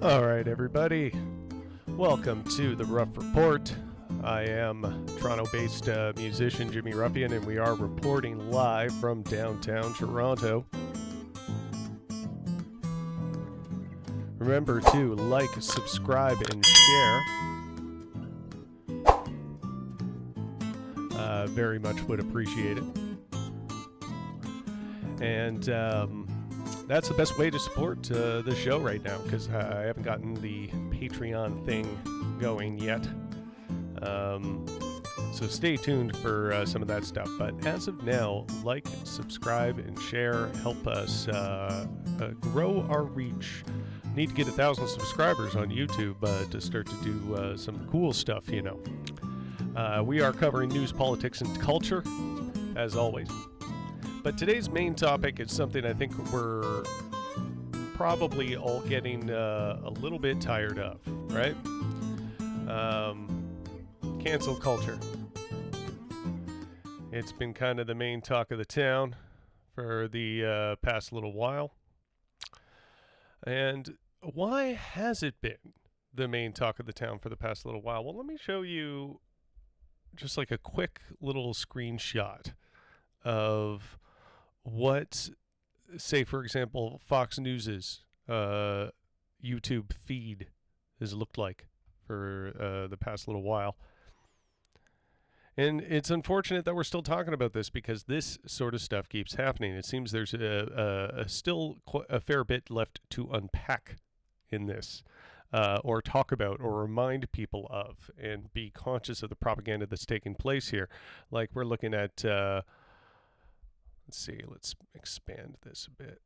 All right, everybody. Welcome to the Rough Report. I am Toronto-based musician Jimmy Ruffian, and we are reporting live from downtown Toronto. Remember to like, subscribe, and share. Very much would appreciate it. And that's the best way to support the show right now, because I haven't gotten the Patreon thing going yet. So stay tuned for some of that stuff. But as of now, like, subscribe, and share. Help us grow our reach. Need to get 1,000 subscribers on YouTube to start to do some cool stuff, you know. We are covering news, politics, and culture, as always. But today's main topic is something I think we're probably all getting a little bit tired of, right? Cancel culture. It's been kind of the main talk of the town for the past little while. And why has it been the main talk of the town for the past little while? Well, let me show you just like a quick little screenshot of what, say, for example, Fox News's YouTube feed has looked like for the past little while. And it's unfortunate that we're still talking about this, because this sort of stuff keeps happening. It seems there's still a fair bit left to unpack in this, or talk about, or remind people of, and be conscious of the propaganda that's taking place here. Like, we're looking at, let's see, let's expand this a bit.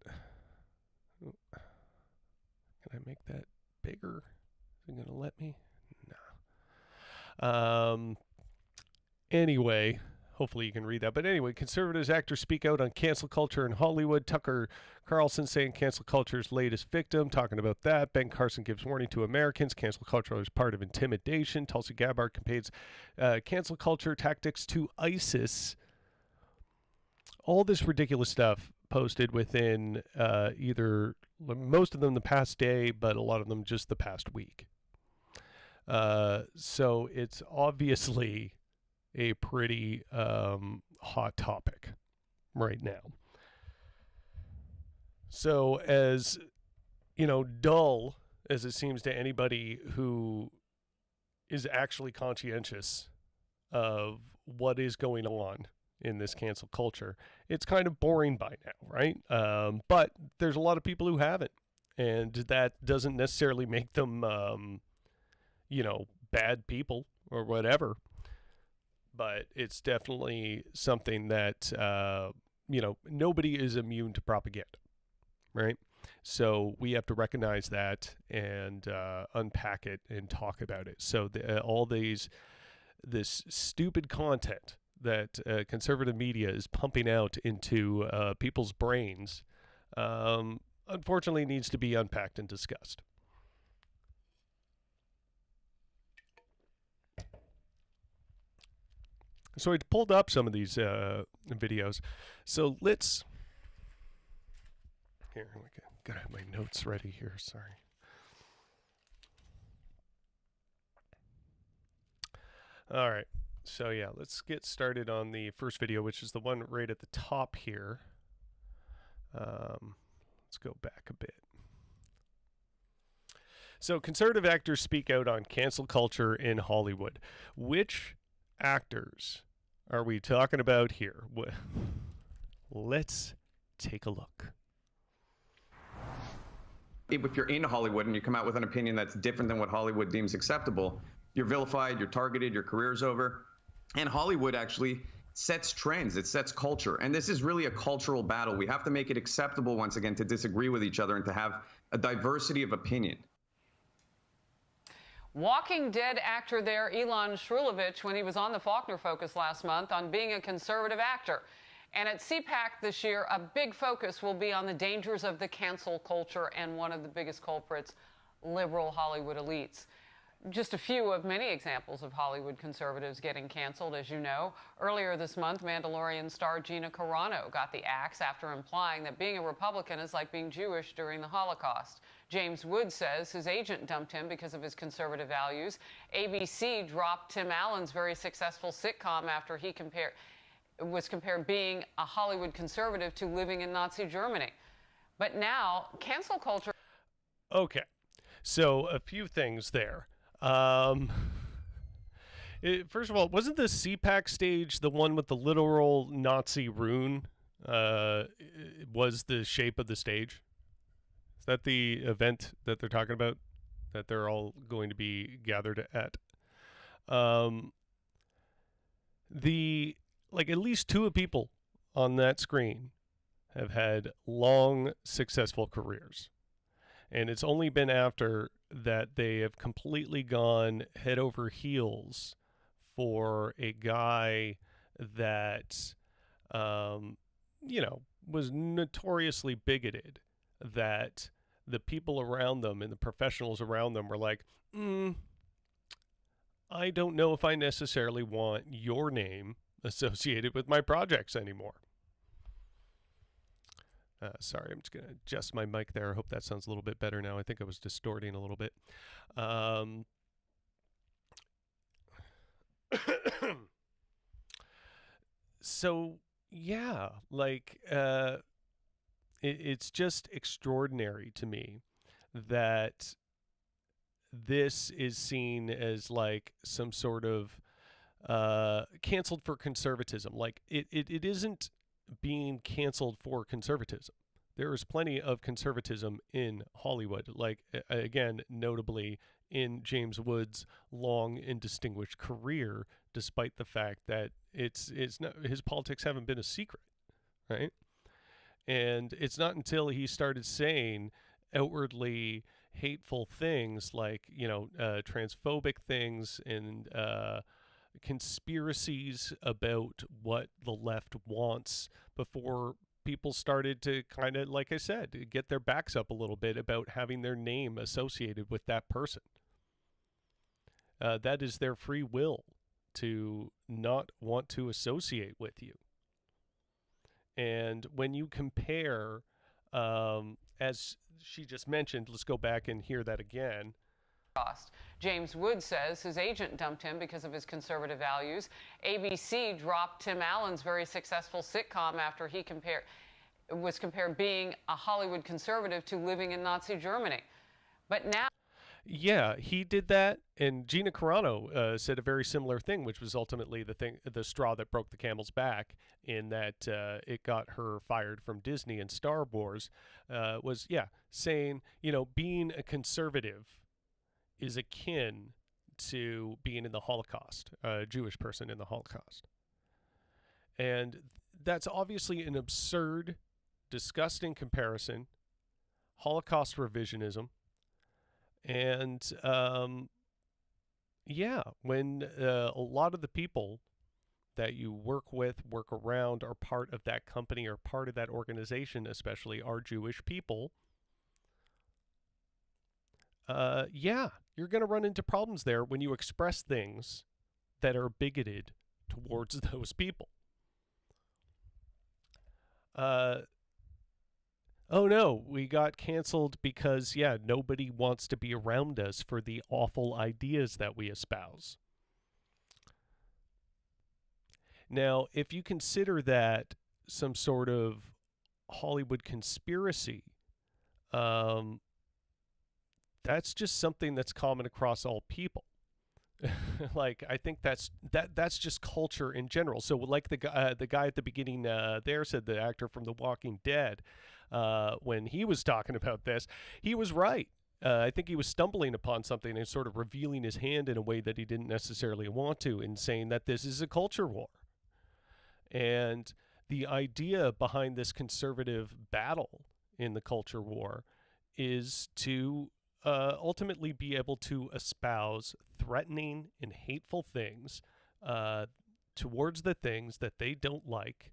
Ooh. Can I make that bigger? Is it going to let me? No. Anyway, hopefully you can read that. But anyway, conservatives actors speak out on cancel culture in Hollywood. Tucker Carlson saying cancel culture's latest victim, talking about that. Ben Carson gives warning to Americans. Cancel culture is part of intimidation. Tulsi Gabbard compares cancel culture tactics to ISIS. All this ridiculous stuff posted within either, most of them the past day, but a lot of them just the past week. So it's obviously a pretty hot topic right now. So, as you know, dull as it seems to anybody who is actually conscientious of what is going on in this cancel culture, it's kind of boring by now, right? But there's a lot of people who haven't, and that doesn't necessarily make them, bad people or whatever. But it's definitely something that, nobody is immune to propaganda, right? So we have to recognize that and unpack it and talk about it. So this stupid content that conservative media is pumping out into people's brains, unfortunately needs to be unpacked and discussed. So I pulled up some of these videos. So let's... Here, gotta have my notes ready here, sorry. All right, so yeah, let's get started on the first video, which is the one right at the top here. Let's go back a bit. So conservative actors speak out on cancel culture in Hollywood. Which actors are we talking about here? Let's take a look. If you're in Hollywood and you come out with an opinion that's different than what Hollywood deems acceptable, you're vilified, you're targeted, your career's over. And Hollywood actually sets trends, it sets culture. And this is really a cultural battle. We have to make it acceptable once again to disagree with each other and to have a diversity of opinion. Walking Dead actor there, Elon Shrulovich, when he was on the Faulkner Focus last month on being a conservative actor. And at CPAC this year, a big focus will be on the dangers of the cancel culture and one of the biggest culprits, liberal Hollywood elites. just a few of many examples of Hollywood conservatives getting canceled, as you know. Earlier this month, Mandalorian star Gina Carano got the axe after implying that being a Republican is like being Jewish during the Holocaust. James Woods says his agent dumped him because of his conservative values. ABC dropped Tim Allen's very successful sitcom after he was compared being a Hollywood conservative to living in Nazi Germany. But now, cancel culture... Okay, so a few things there. First of all, wasn't the CPAC stage the one with the literal Nazi rune? Was the shape of the stage? Is that the event that they're talking about? That they're all going to be gathered at? At least two of people on that screen have had long, successful careers. And it's only been after that they have completely gone head over heels for a guy that, was notoriously bigoted, that the people around them and the professionals around them were like, I don't know if I necessarily want your name associated with my projects anymore. Sorry, I'm just going to adjust my mic there. I hope that sounds a little bit better now. I think I was distorting a little bit. So, yeah, it's just extraordinary to me that this is seen as like some sort of canceled for conservatism. Like it isn't being canceled for conservatism. There is plenty of conservatism in Hollywood, like again, notably in James Woods' long and distinguished career, despite the fact that it's not, his politics haven't been a secret, right? And it's not until he started saying outwardly hateful things like, transphobic things and conspiracies about what the left wants before people started to kind of, like I said, get their backs up a little bit about having their name associated with that person. That is their free will to not want to associate with you. And when you compare, as she just mentioned, let's go back and hear that again. James Woods says his agent dumped him because of his conservative values. ABC dropped Tim Allen's very successful sitcom after he was compared being a Hollywood conservative to living in Nazi Germany. But now... Yeah, he did that, and Gina Carano said a very similar thing, which was ultimately the straw that broke the camel's back, in that it got her fired from Disney and Star Wars, saying, being a conservative is akin to being in the Holocaust, a Jewish person in the Holocaust. And that's obviously an absurd, disgusting comparison, Holocaust revisionism. And, when a lot of the people that you work with, work around, are part of that company or part of that organization, especially, are Jewish people, you're going to run into problems there when you express things that are bigoted towards those people. Oh no, we got canceled because, nobody wants to be around us for the awful ideas that we espouse. Now, if you consider that some sort of Hollywood conspiracy, that's just something that's common across all people. I think that's just culture in general. So like the guy at the beginning there said, the actor from The Walking Dead, when he was talking about this, he was right. I think he was stumbling upon something and sort of revealing his hand in a way that he didn't necessarily want to, in saying that this is a culture war. And the idea behind this conservative battle in the culture war is to ultimately be able to espouse threatening and hateful things towards the things that they don't like,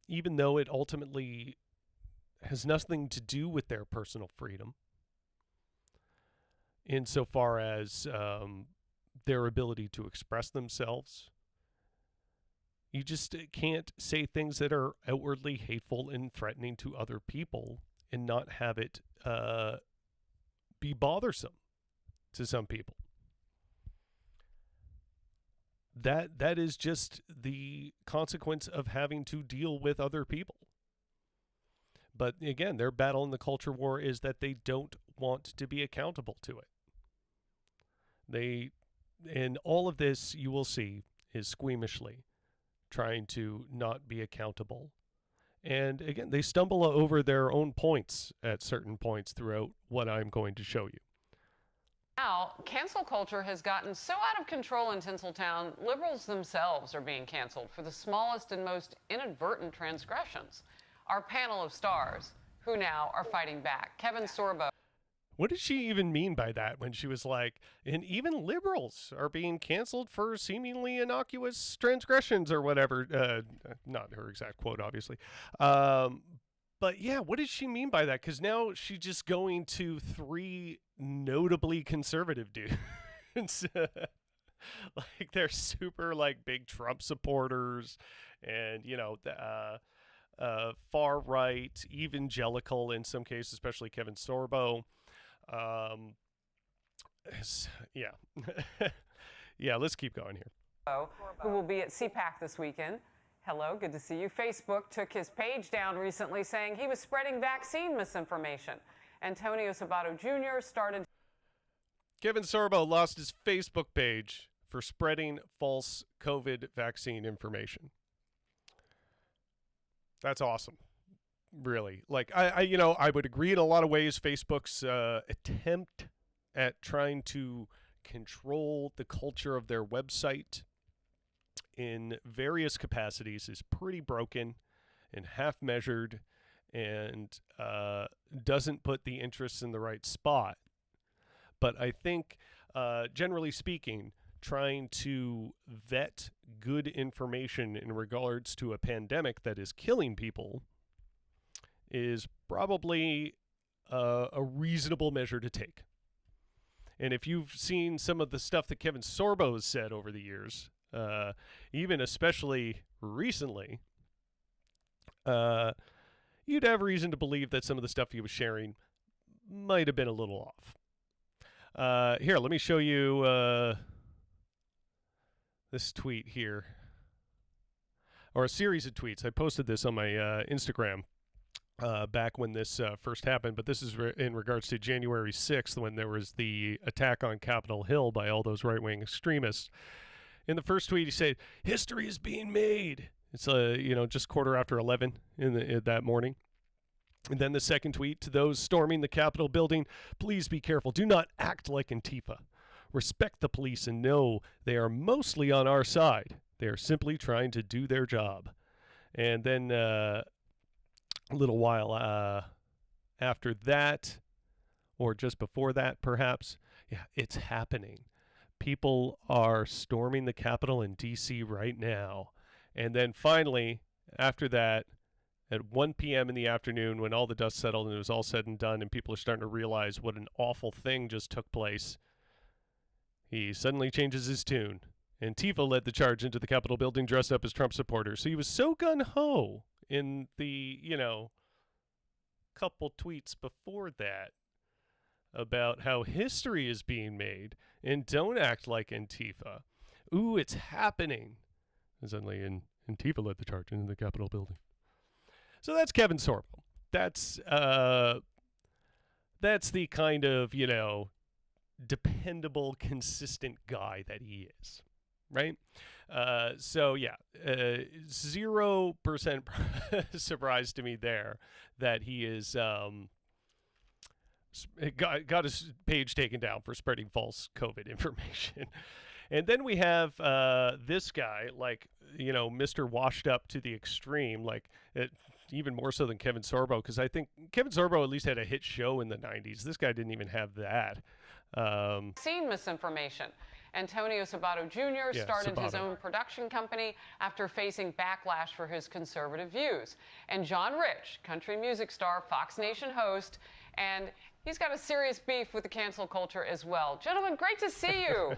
even though it ultimately has nothing to do with their personal freedom. insofar as their ability to express themselves. You just can't say things that are outwardly hateful and threatening to other people and not have it be bothersome to some people. That is just the consequence of having to deal with other people. But again, their battle in the culture war is that they don't want to be accountable to it. And all of this, you will see, is squeamishly trying to not be accountable. And again, they stumble over their own points at certain points throughout what I'm going to show you. Now, cancel culture has gotten so out of control in Tinseltown, liberals themselves are being canceled for the smallest and most inadvertent transgressions. Our panel of stars, who now are fighting back. Kevin Sorbo. What did she even mean by that when she was like, and even liberals are being canceled for seemingly innocuous transgressions or whatever? Not her exact quote, obviously. But yeah, what did she mean by that? Because now she's just going to 3 notably conservative dudes. Like they're super like big Trump supporters and, you know, far right, evangelical in some cases, especially Kevin Sorbo. Yeah. Yeah, let's keep going here. Who will be at CPAC this weekend. Hello, good to see you. Facebook took his page down recently saying he was spreading vaccine misinformation. Antonio Sabato Jr. started. Kevin Sorbo lost his Facebook page for spreading false COVID vaccine information. That's awesome. Really. Like, I would agree in a lot of ways Facebook's attempt at trying to control the culture of their website in various capacities is pretty broken and half-measured and doesn't put the interests in the right spot. But I think, generally speaking, trying to vet good information in regards to a pandemic that is killing people is probably a reasonable measure to take. And if you've seen some of the stuff that Kevin Sorbo has said over the years, even especially recently, you'd have reason to believe that some of the stuff he was sharing might have been a little off. Here, let me show you this tweet here, or a series of tweets. I posted this on my Instagram back when this first happened, but this is in regards to January 6th when there was the attack on Capitol Hill by all those right-wing extremists. In the first tweet, he said, "History is being made." It's just 11:15 in that morning. And then the second tweet, "To those storming the Capitol building, please be careful. Do not act like Antifa. Respect the police and know they are mostly on our side. They are simply trying to do their job." And then a little while after that, or just before that perhaps, yeah, it's happening. People are storming the Capitol in D.C. right now. And then finally, after that, at 1 p.m. in the afternoon, when all the dust settled and it was all said and done and people are starting to realize what an awful thing just took place, he suddenly changes his tune. Antifa led the charge into the Capitol building dressed up as Trump supporters. So he was so gung-ho in the, couple tweets before that about how history is being made and don't act like Antifa. Ooh, it's happening. And suddenly Antifa led the charge into the Capitol building. So that's Kevin Sorbo. That's the kind of, dependable, consistent guy that he is, right? 0% surprise to me there that he is got his page taken down for spreading false COVID information. And then we have this guy, Mr. Washed Up to the extreme, even more so than Kevin Sorbo, because I think Kevin Sorbo at least had a hit show in the 90s. This guy didn't even have that. Seen misinformation. Antonio Sabato Jr. started his own production company after facing backlash for his conservative views. And John Rich, country music star, Fox Nation host, and He's got a serious beef with the cancel culture as well. Gentlemen, great to see you.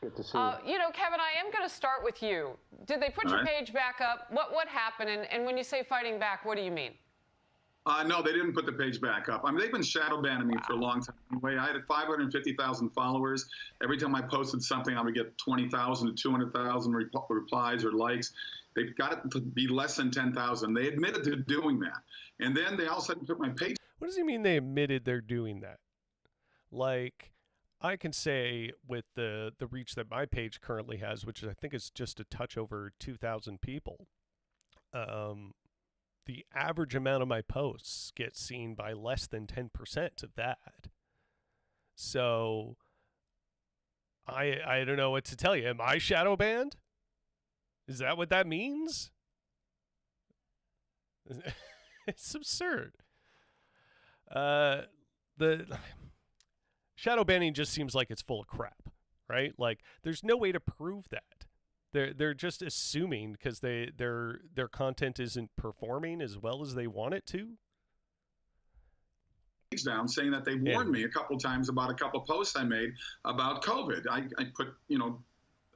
Good to see you. You know, Kevin, I am going to start with you. Did they put your page back up? What happened? And when you say fighting back, what do you mean? No, they didn't put the page back up. I mean, they've been shadow banning me for a long time. Anyway, I had 550,000 followers. Every time I posted something, I would get 20,000 to 200,000 replies or likes. They've got it to be less than 10,000. They admitted to doing that. And then they all of a sudden took my page. What does he mean they admitted they're doing that? Like, I can say with the reach that my page currently has, which I think is just a touch over 2,000 people, the average amount of my posts gets seen by less than 10% of that. So I don't know what to tell you. Am I shadow banned? Is that what that means? It's absurd. The shadow banning just seems like it's full of crap, right? Like, there's no way to prove that. They're just assuming because their content isn't performing as well as they want it to. Down saying that they warned me a couple times about a couple posts I made about COVID. I put,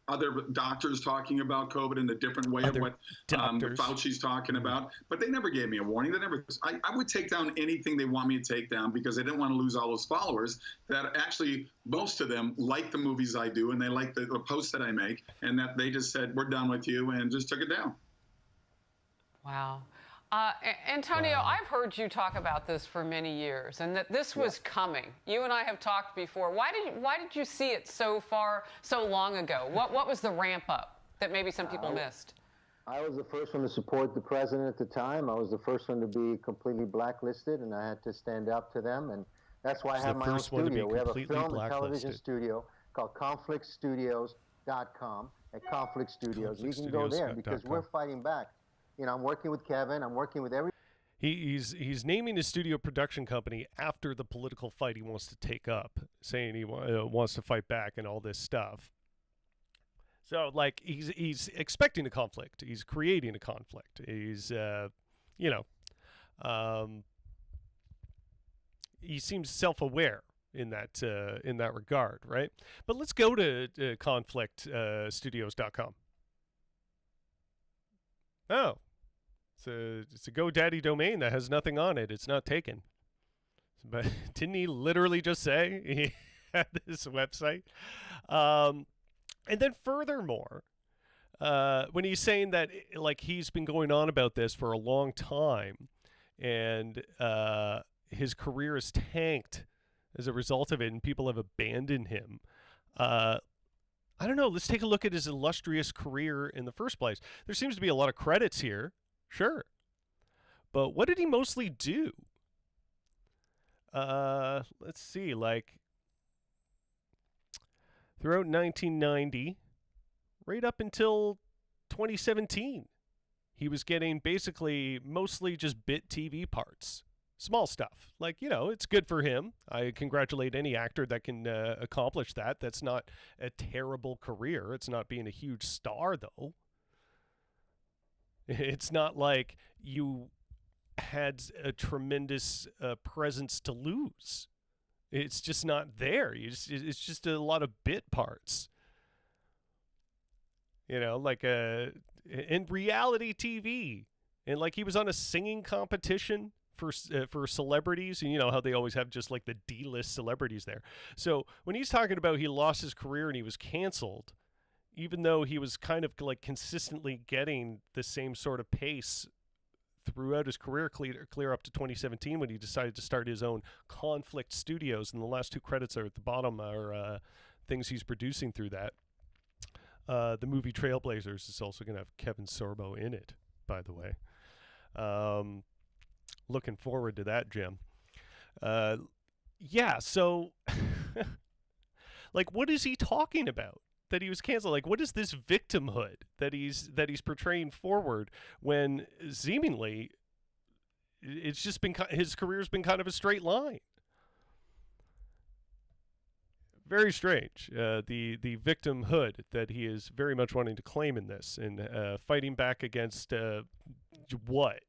other doctors talking about COVID in a different way of what Fauci's talking about, but they never gave me a warning. I would take down anything they want me to take down because I didn't want to lose all those followers that actually, most of them like the movies I do and they like the posts that I make, and that they just said, we're done with you, and just took it down. Wow. Antonio, I've heard you talk about this for many years, and that this was coming. You and I have talked before. Why did you see it so long ago? What was the ramp up that maybe some people missed? I was the first one to support the president at the time. I was the first one to be completely blacklisted, and I had to stand up to them, and that's why I have my own studio. We have a film and television studio called conflictstudios.com at Conflict Studios. You can go there because we're fighting back. I'm working with Kevin. I'm working with every. He's naming his studio production company after the political fight he wants to take up, saying he wants to fight back and all this stuff. So, like, he's expecting a conflict. He's creating a conflict. He's, he seems self-aware in that regard, right? But let's go to conflictstudios.com. Oh, it's a GoDaddy domain that has nothing on it. It's not taken. But didn't he literally just say he had this website? And then furthermore, when he's saying that, like, he's been going on about this for a long time, and his career is tanked as a result of it, and people have abandoned him. I don't know. Let's take a look at his illustrious career in the first place. There seems to be a lot of credits here. Sure. But what did he mostly do? Let's see. Like, throughout 1990, right up until 2017, he was getting basically mostly just bit TV parts. Small stuff. Like, it's good for him. I congratulate any actor that can accomplish that. That's not a terrible career. It's not being a huge star, though. It's not like you had a tremendous presence to lose. It's just not there. It's just a lot of bit parts. Like in reality TV. And like he was on a singing competition for celebrities, and how they always have just like the D-list celebrities there. So when he's talking about he lost his career and he was canceled, even though he was kind of like consistently getting the same sort of pace throughout his career, clear up to 2017 when he decided to start his own Conflict Studios, and the last two credits are at the bottom are things he's producing through that. The movie Trailblazers is also going to have Kevin Sorbo in it, by the way. Looking forward to that, Jim. Yeah, so like, what is he talking about that he was canceled? Like, what is this victimhood that he's portraying forward when seemingly it's just been, his career's been kind of a straight line? Very strange. The victimhood that he is very much wanting to claim in this, and fighting back against what?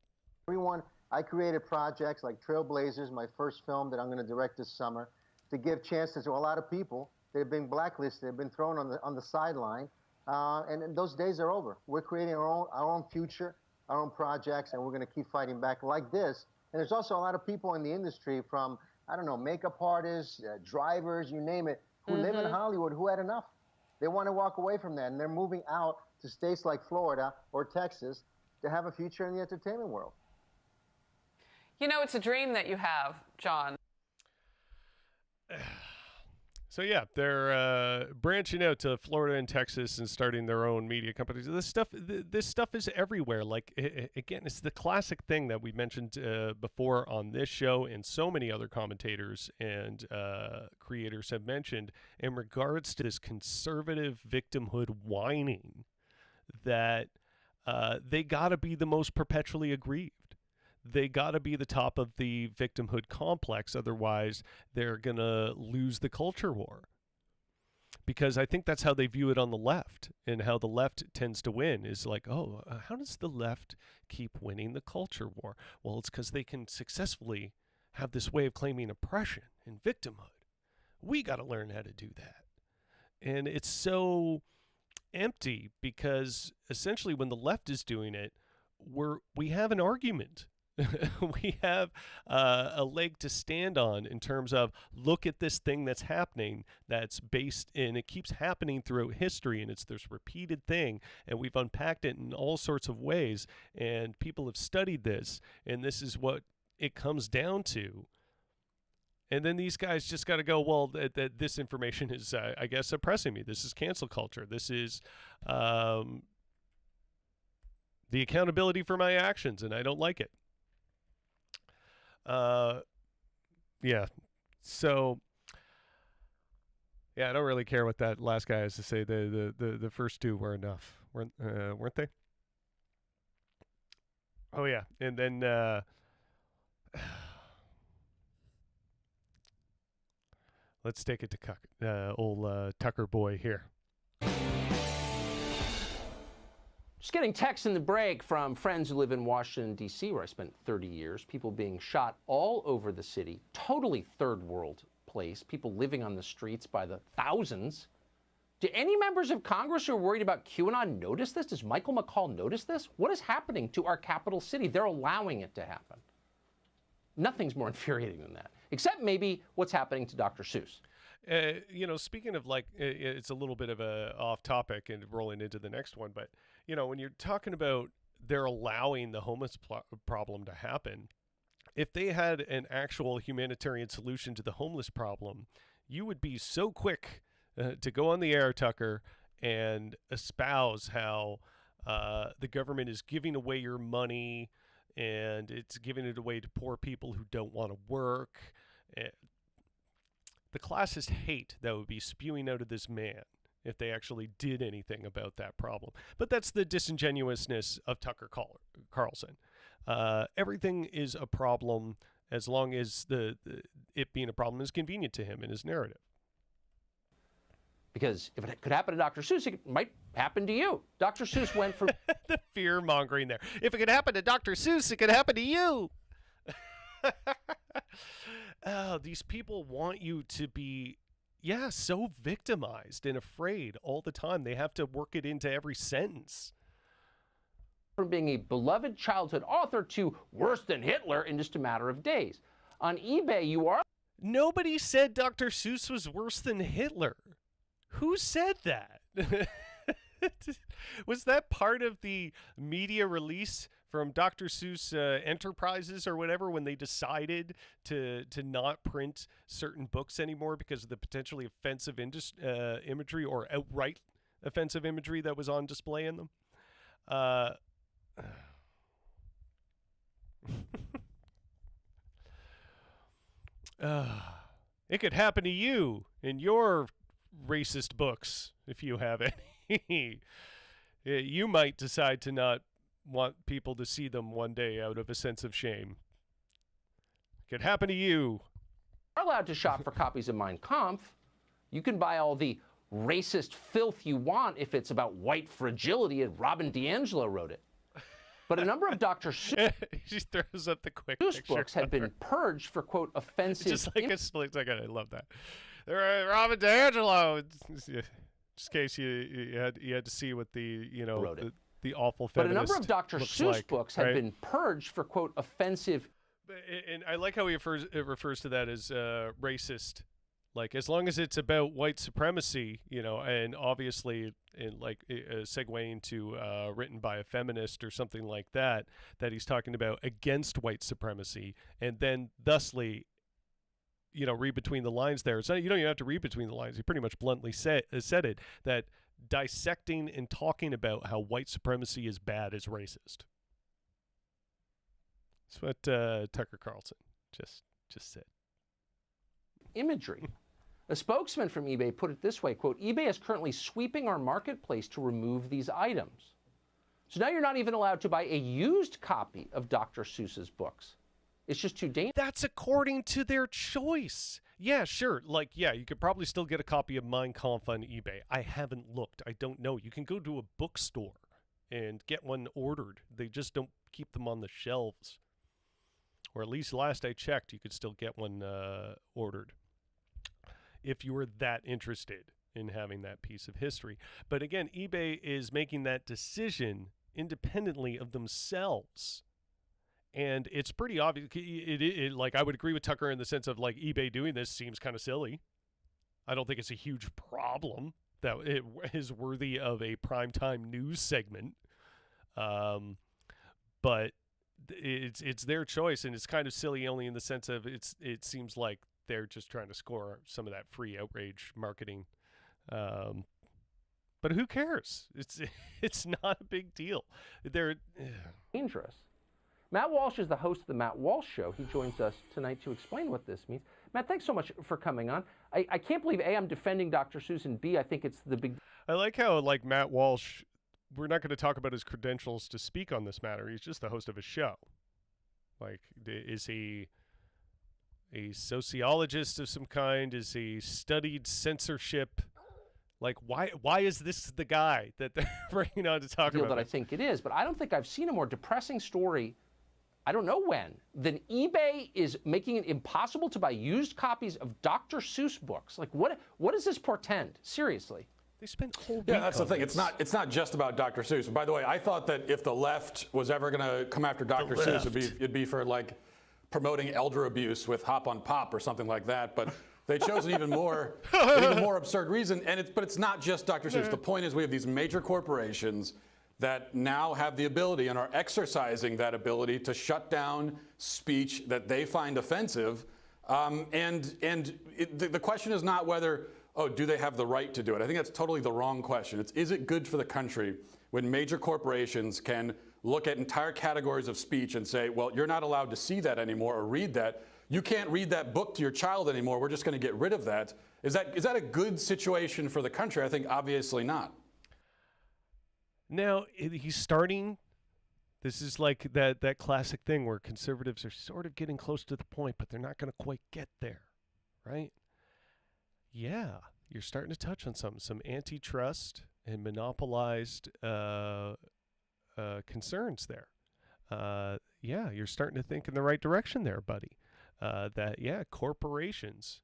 Everyone I created projects like Trailblazers, my first film that I'm going to direct this summer, to give chances to a lot of people that have been blacklisted, have been thrown on the sideline, and those days are over. We're creating our own future, our own projects, and we're going to keep fighting back like this. And there's also a lot of people in the industry, from, I don't know, makeup artists, drivers, you name it, who live in Hollywood, who had enough. They want to walk away from that, and they're moving out to states like Florida or Texas to have a future in the entertainment world. You know, it's a dream that you have, John. So yeah, they're branching out to Florida and Texas and starting their own media companies. This stuff is everywhere. Like, again, it's the classic thing that we mentioned before on this show, and so many other commentators and creators have mentioned in regards to this conservative victimhood whining, that they got to be the most perpetually aggrieved. They got to be the top of the victimhood complex. Otherwise, they're going to lose the culture war. Because I think that's how they view it on the left, and how the left tends to win is like, oh, how does the left keep winning the culture war? Well, it's because they can successfully have this way of claiming oppression and victimhood. We got to learn how to do that. And it's so empty, because essentially when the left is doing it, we have an argument. We have a leg to stand on in terms of, look at this thing that's happening, that's based in, it keeps happening throughout history, and it's this repeated thing, and we've unpacked it in all sorts of ways, and people have studied this, and this is what it comes down to. And then these guys just got to go, well, this information is, I guess, oppressing me. This is cancel culture. This is the accountability for my actions, and I don't like it. Yeah. So, yeah, I don't really care what that last guy has to say. The first two were enough, weren't they? Oh yeah, and then let's take it to old Tucker boy here. Just getting texts in the break from friends who live in Washington, D.C., where I spent 30 years. People being shot all over the city. Totally third world place. People living on the streets by the thousands. Do any members of Congress who are worried about QAnon notice this? Does Michael McCaul notice this? What is happening to our capital city? They're allowing it to happen. Nothing's more infuriating than that, except maybe what's happening to Dr. Seuss. You know, speaking of, like, it's a little bit of a off topic and rolling into the next one, but, you know, when you're talking about they're allowing the homeless problem to happen, if they had an actual humanitarian solution to the homeless problem, you would be so quick to go on the air, Tucker, and espouse how the government is giving away your money, and it's giving it away to poor people who don't want to work. The classist hate that would be spewing out of this man if they actually did anything about that problem. But that's the disingenuousness of Tucker Carlson. Everything is a problem as long as it being a problem is convenient to him in his narrative. Because if it could happen to Dr. Seuss, it might happen to you. Dr. Seuss went from... The fear-mongering there. If it could happen to Dr. Seuss, it could happen to you. Oh, these people want you to be, so victimized and afraid all the time. They have to work it into every sentence. From being a beloved childhood author to worse than Hitler in just a matter of days. On eBay, you are... Nobody said Dr. Seuss was worse than Hitler. Who said that? Was that part of the media release from Dr. Seuss Enterprises or whatever, when they decided to not print certain books anymore because of the potentially offensive imagery or outright offensive imagery that was on display in them? It could happen to you in your racist books if you have any. You might decide to not want people to see them one day out of a sense of shame. It could happen to you. You're allowed to shop for copies of Mein Kampf. You can buy all the racist filth you want if it's about white fragility and Robin DiAngelo wrote it. But a number of Dr. Seuss She throws up the quick books had been purged for, quote, offensive... Just like a split second. I love that. Robin DiAngelo. Just in case you had to see what the, the awful feminist. But a number of Dr. Seuss books had right? been purged for, quote, offensive... And I like how it refers to that as racist. Like, as long as it's about white supremacy, and obviously, segueing to written by a feminist or something like that he's talking about against white supremacy, and then thusly, read between the lines there. So you don't even have to read between the lines. He pretty much bluntly said it, that dissecting and talking about how white supremacy is bad is racist. That's what Tucker Carlson just said. Imagery. A spokesman from eBay put it this way, quote, eBay is currently sweeping our marketplace to remove these items. So now you're not even allowed to buy a used copy of Dr. Seuss's books. It's just too dangerous. That's according to their choice. Yeah, sure. You could probably still get a copy of Mein Kampf on eBay. I haven't looked. I don't know. You can go to a bookstore and get one ordered. They just don't keep them on the shelves. Or at least last I checked, you could still get one ordered if you were that interested in having that piece of history. But again, eBay is making that decision independently of themselves. And it's pretty obvious. I would agree with Tucker in the sense of eBay doing this seems kind of silly. I don't think it's a huge problem that it is worthy of a primetime news segment. But it's their choice, and it's kind of silly only in the sense of it seems like they're just trying to score some of that free outrage marketing. But who cares? It's not a big deal. They're dangerous. Matt Walsh is the host of the Matt Walsh Show. He joins us tonight to explain what this means. Matt, thanks so much for coming on. I can't believe, A, I'm defending Dr. Seuss, and B, I think it's the big... I like how, Matt Walsh, we're not going to talk about his credentials to speak on this matter. He's just the host of a show. Is he a sociologist of some kind? Is he studied censorship? Why is this the guy that they're bringing on to talk about? That I think it is, but I don't think I've seen a more depressing story, I don't know when, than eBay is making it impossible to buy used copies of Dr. Seuss books. What does this portend? Seriously. They spent a whole week. Yeah, that's the thing. It's not just about Dr. Seuss. By the way, I thought that if the left was ever going to come after Dr. Seuss, it'd be for promoting elder abuse with Hop on Pop or something like that. But they chose an even more absurd reason. But it's not just Dr. Seuss. The point is we have these major corporations that now have the ability and are exercising that ability to shut down speech that they find offensive. The question is not whether, do they have the right to do it? I think that's totally the wrong question. Is it good for the country when major corporations can look at entire categories of speech and say, well, you're not allowed to see that anymore or read that. You can't read that book to your child anymore. We're just going to get rid of that. Is that a good situation for the country? I think obviously not. Now, he's starting. This is like that classic thing where conservatives are sort of getting close to the point, but they're not going to quite get there, right? Yeah, you're starting to touch on some antitrust and monopolized concerns there. You're starting to think in the right direction there, buddy. Corporations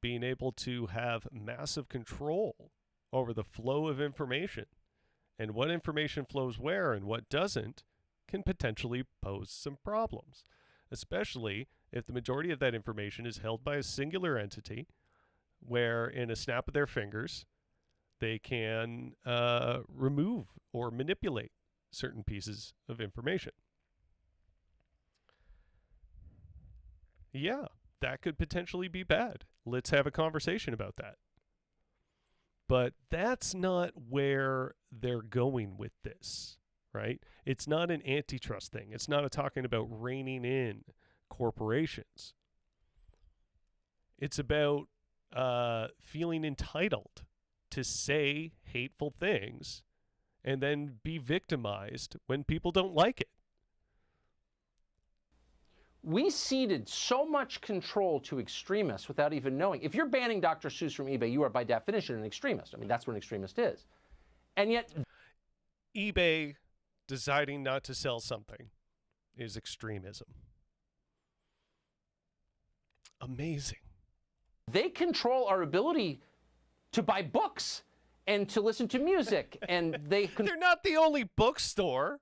being able to have massive control over the flow of information and what information flows where and what doesn't can potentially pose some problems, especially if the majority of that information is held by a singular entity where in a snap of their fingers they can remove or manipulate certain pieces of information. Yeah, that could potentially be bad. Let's have a conversation about that. But that's not where they're going with this, right? It's not an antitrust thing. It's not talking about reining in corporations. It's about feeling entitled to say hateful things and then be victimized when people don't like it. We ceded so much control to extremists without even knowing. If you're banning Dr. Seuss from eBay, you are by definition an extremist. I mean, that's what an extremist is. And yet eBay deciding not to sell something is extremism. Amazing. They control our ability to buy books and to listen to music, and they're not the only bookstore.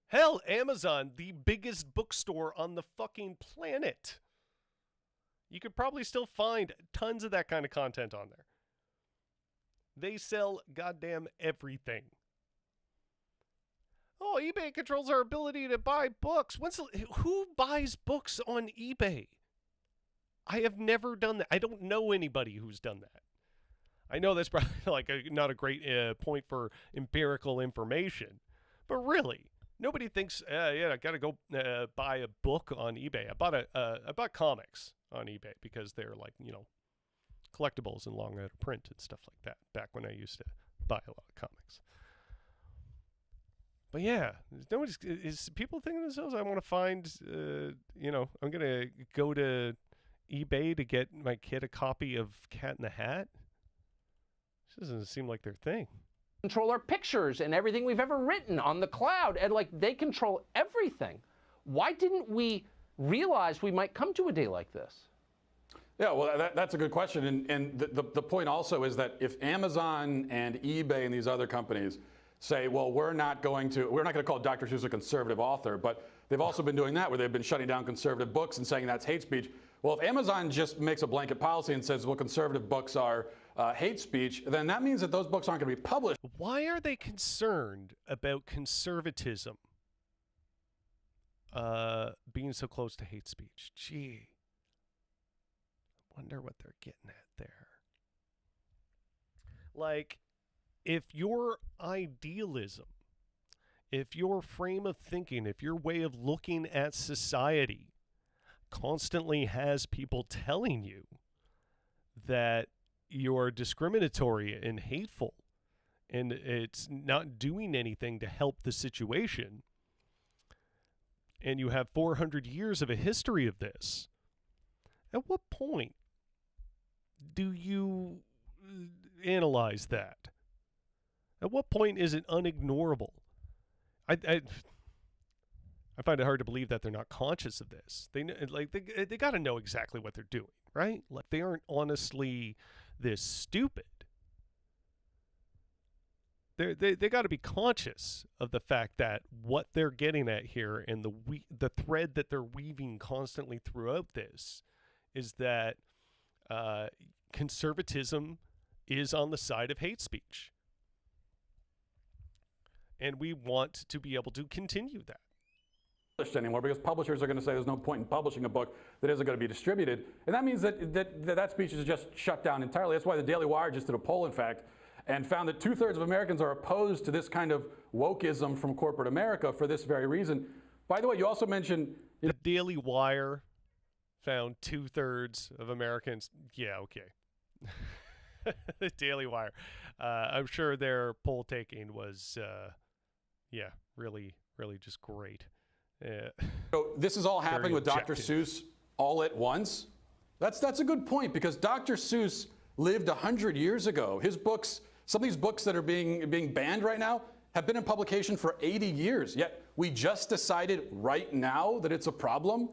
Hell, Amazon, the biggest bookstore on the fucking planet. You could probably still find tons of that kind of content on there. They sell goddamn everything. Oh, eBay controls our ability to buy books. Who buys books on eBay? I have never done that. I don't know anybody who's done that. I know that's probably like not a great point for empirical information, but really, nobody thinks, yeah, I got to go buy a book on eBay. I bought comics on eBay because they're like, collectibles and long out of print and stuff like that. Back when I used to buy a lot of comics. But yeah, is people thinking to themselves, I want to find, I'm going to go to eBay to get my kid a copy of Cat in the Hat? This doesn't seem like their thing. Control our pictures and everything we've ever written on the cloud, and they control everything. Why didn't we realize we might come to a day like this? Yeah, well, that's a good question. And the point also is that if Amazon and eBay and these other companies say, well, we're not going to call Dr. Seuss a conservative author, but they've also been doing that where they've been shutting down conservative books and saying that's hate speech. Well, if Amazon just makes a blanket policy and says, well, conservative books are hate speech, then that means that those books aren't going to be published. Why are they concerned about conservatism being so close to hate speech? Gee, I wonder what they're getting at there. Like, if your idealism, if your frame of thinking, if your way of looking at society constantly has people telling you that you're discriminatory and hateful and it's not doing anything to help the situation, and you have 400 years of a history of this, at what point do you analyze that? At what point is it unignorable? I find it hard to believe that they're not conscious of this. They got to know exactly what they're doing, right? Like, they aren't honestly this stupid. They got to be conscious of the fact that what they're getting at here and the thread that they're weaving constantly throughout this is that conservatism is on the side of hate speech. And we want to be able to continue that. Anymore, because publishers are going to say there's no point in publishing a book that isn't going to be distributed, and that means that speech is just shut down entirely. That's why the Daily Wire just did a poll, in fact, and found that 2/3 of Americans are opposed to this kind of wokeism from corporate America for this very reason. By the way, you also mentioned the Daily Wire found 2/3 of Americans. Yeah, okay. The Daily Wire. I'm sure their poll taking was, really, really just great. So this is all happening with Dr. Seuss all at once. That's a good point, because Dr. Seuss lived 100 years ago. His books, some of these books that are being banned right now, have been in publication for 80 years. Yet we just decided right now that it's a problem.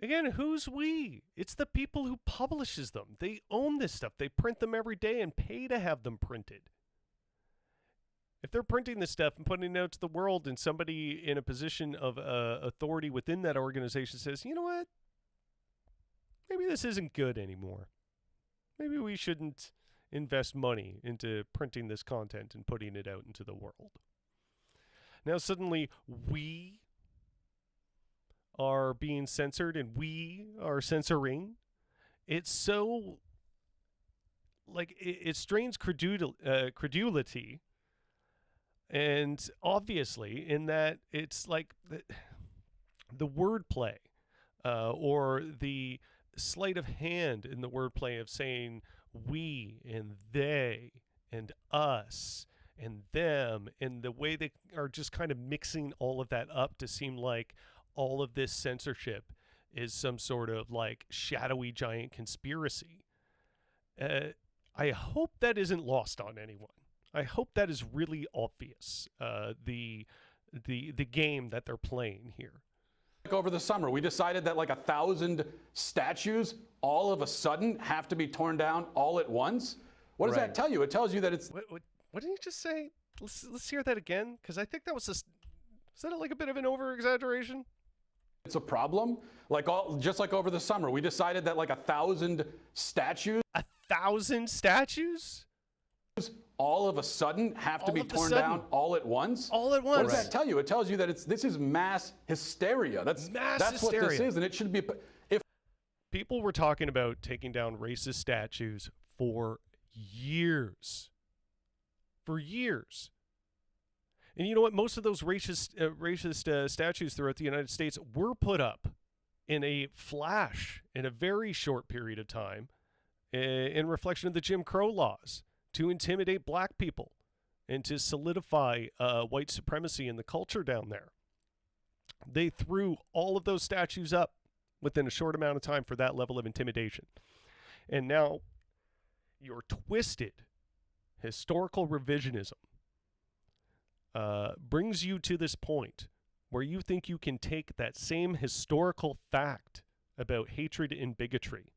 Again, who's we? It's the people who publishes them. They own this stuff. They print them every day and pay to have them printed. If they're printing this stuff and putting it out to the world, and somebody in a position of authority within that organization says, you know what? Maybe this isn't good anymore. Maybe we shouldn't invest money into printing this content and putting it out into the world. Now suddenly we are being censored and we are censoring. It's so, like, it strains credulity. And obviously, in that it's like the wordplay or the sleight of hand in the wordplay of saying we and they and us and them, and the way they are just kind of mixing all of that up to seem like all of this censorship is some sort of like shadowy giant conspiracy. I hope that isn't lost on anyone. I hope that is really obvious, the game that they're playing here. Over the summer, we decided that like 1,000 statues all of a sudden have to be torn down all at once. What does that tell you? It tells you that it's... What did you just say? Let's hear that again, because I think that was is that like a bit of an over-exaggeration? It's a problem. Just like over the summer, we decided that like 1,000 statues... 1,000 statues? All of a sudden have to be torn down all at once? All at once. What does that tell you? It tells you that this is mass hysteria. That's hysteria. What this is, and it should be... If people were talking about taking down racist statues for years. For years. And you know what? Most of those racist statues throughout the United States were put up in a flash, in a very short period of time, in reflection of the Jim Crow laws, to intimidate black people and to solidify white supremacy in the culture down there. They threw all of those statues up within a short amount of time for that level of intimidation. And now your twisted historical revisionism brings you to this point where you think you can take that same historical fact about hatred and bigotry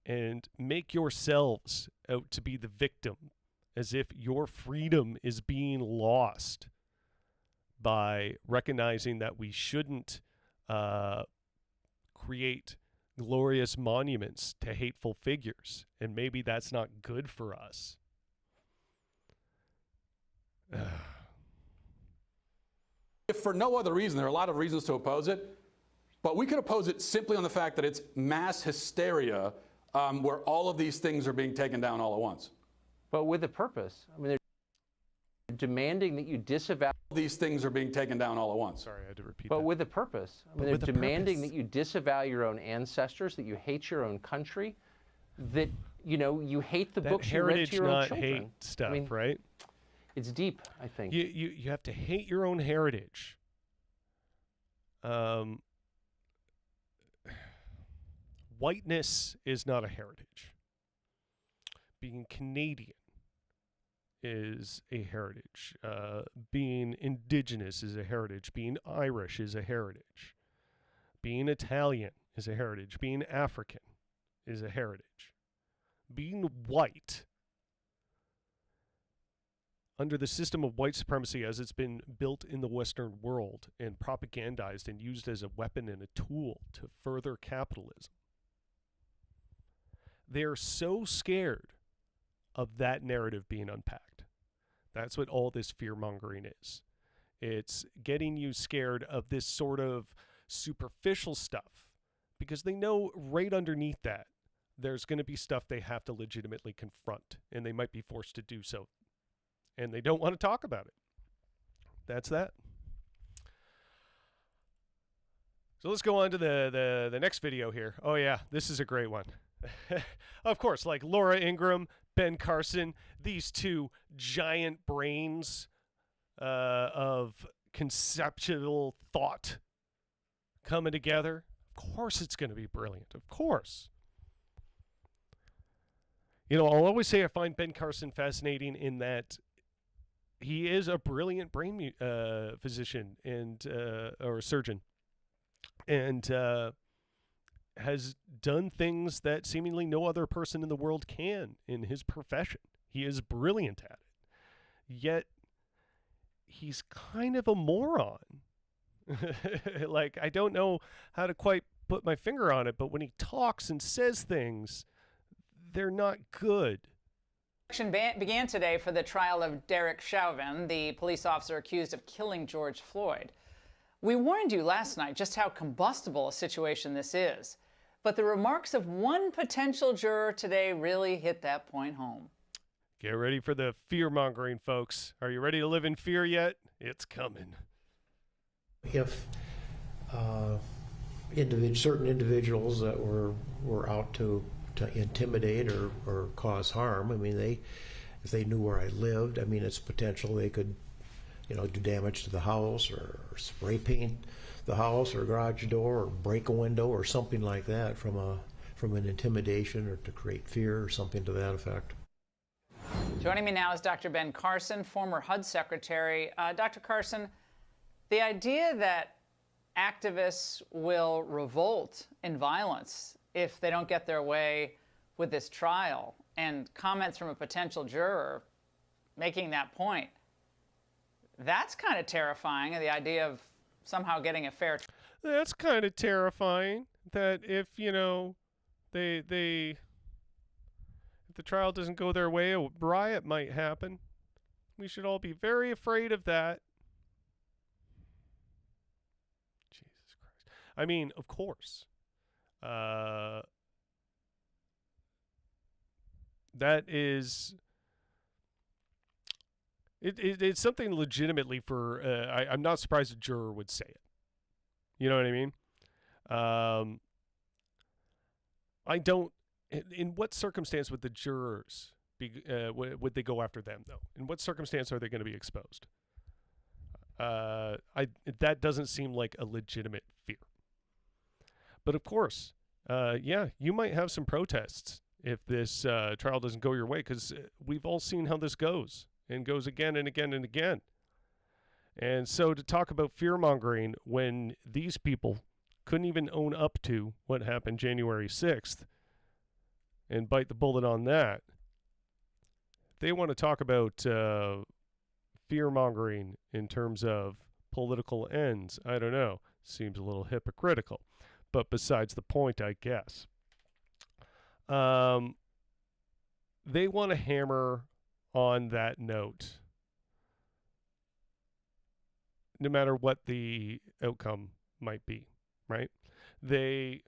and make yourselves out to be the victim, as if your freedom is being lost by recognizing that we shouldn't create glorious monuments to hateful figures, and maybe that's not good for us. If for no other reason, there are a lot of reasons to oppose it, but we could oppose it simply on the fact that it's mass hysteria where all of these things are being taken down all at once. But with a purpose. I mean, they're demanding that you disavow. These things are being taken down all at once. Sorry, I had to repeat but that. with a purpose. I mean, they're demanding that you disavow your own ancestors, that you hate your own country, that, you know, you hate the books you read to your own children. Heritage, not hate stuff, I mean, right? It's deep, I think. You have to hate your own heritage. Whiteness is not a heritage. Being Canadian is a heritage. Being indigenous is a heritage. Being Irish is a heritage. Being Italian is a heritage. Being African is a heritage. Being white, under the system of white supremacy as it's been built in the Western world and propagandized and used as a weapon and a tool to further capitalism, they're so scared of that narrative being unpacked. That's what all this fear-mongering is. It's getting you scared of this sort of superficial stuff because they know right underneath that there's going to be stuff they have to legitimately confront, and they might be forced to do so. And they don't want to talk about it. That's that. So let's go on to the next video here. Oh yeah, this is a great one. Of course, like Laura Ingraham, Ben Carson, these two giant brains of conceptual thought coming together. Of course it's going to be brilliant. Of course. You know, I'll always say I find Ben Carson fascinating in that he is a brilliant brain physician and or surgeon, and has done things that seemingly no other person in the world can in his profession. He is brilliant at it. Yet he's kind of a moron. Like, I don't know how to quite put my finger on it, but when he talks and says things, they're not good. Action began today for the trial of Derek Chauvin, the police officer accused of killing George Floyd. We warned you last night just how combustible a situation this is. But the remarks of one potential juror today really hit that point home. Get ready for the fear-mongering, folks. Are you ready to live in fear yet? It's coming. If certain individuals that were out to intimidate or cause harm, I mean, if they knew where I lived, I mean, it's potential they could, you know, do damage to the house or spray paint the house or garage door or break a window or something like that from an intimidation or to create fear or something to that effect. Joining me now is Dr. Ben Carson, former HUD secretary. Dr. Carson, the idea that activists will revolt in violence if they don't get their way with this trial, and comments from a potential juror making that point, that's kind of terrifying, the idea of somehow getting a fair trial. That's kind of terrifying, that if, you know, if the trial doesn't go their way, a riot might happen. We should all be very afraid of that. Jesus Christ. I mean, of course. That is... It's something legitimately for... I'm not surprised a juror would say it. You know what I mean? I don't... In what circumstance would the jurors be? Would they go after them, though? In what circumstance are they going to be exposed? That doesn't seem like a legitimate fear. But of course, yeah, you might have some protests if this trial doesn't go your way, because we've all seen how this goes, and goes again and again and again. And so to talk about fear-mongering when these people couldn't even own up to what happened January 6th and bite the bullet on that, they want to talk about fear-mongering in terms of political ends. I don't know. Seems a little hypocritical. But besides the point, I guess. They want to hammer on that note, no matter what the outcome might be, right? They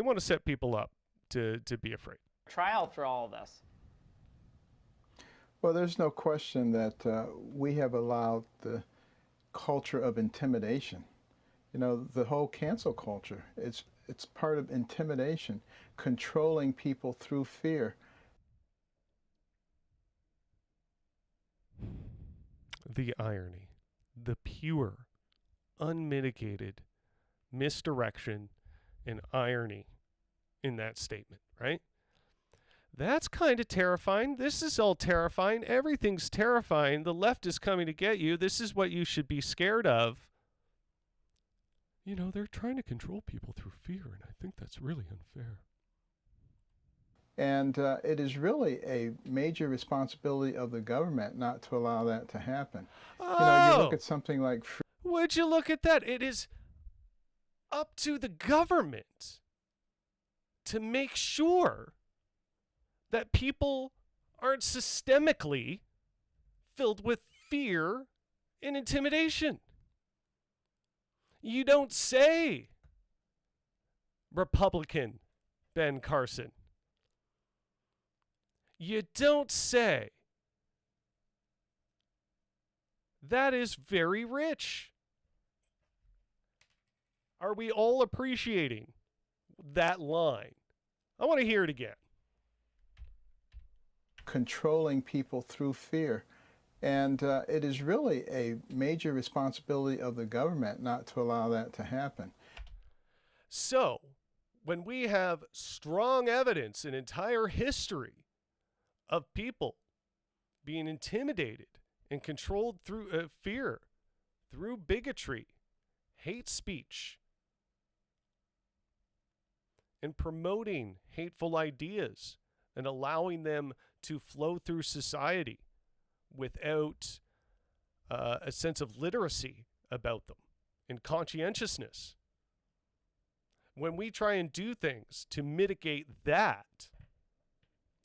want to set people up to be afraid. Trial for all of this. Well, there's no question that we have allowed the culture of intimidation. You know, the whole cancel culture, it's part of intimidation, controlling people through fear. The irony, the pure, unmitigated misdirection and irony in that statement, right? That's kind of terrifying. This is all terrifying. Everything's terrifying. The left is coming to get you. This is what you should be scared of. You know, they're trying to control people through fear, and I think that's really unfair. And it is really a major responsibility of the government not to allow that to happen. Oh, you know, you look at something like... Would you look at that? It is up to the government to make sure that people aren't systemically filled with fear and intimidation. You don't say, Republican Ben Carson. You don't say. That is very rich. Are we all appreciating that line? I want to hear it again. Controlling people through fear. And it is really a major responsibility of the government not to allow that to happen. So, when we have strong evidence in entire history of people being intimidated and controlled through fear, through bigotry, hate speech, and promoting hateful ideas and allowing them to flow through society without a sense of literacy about them and conscientiousness. When we try and do things to mitigate that,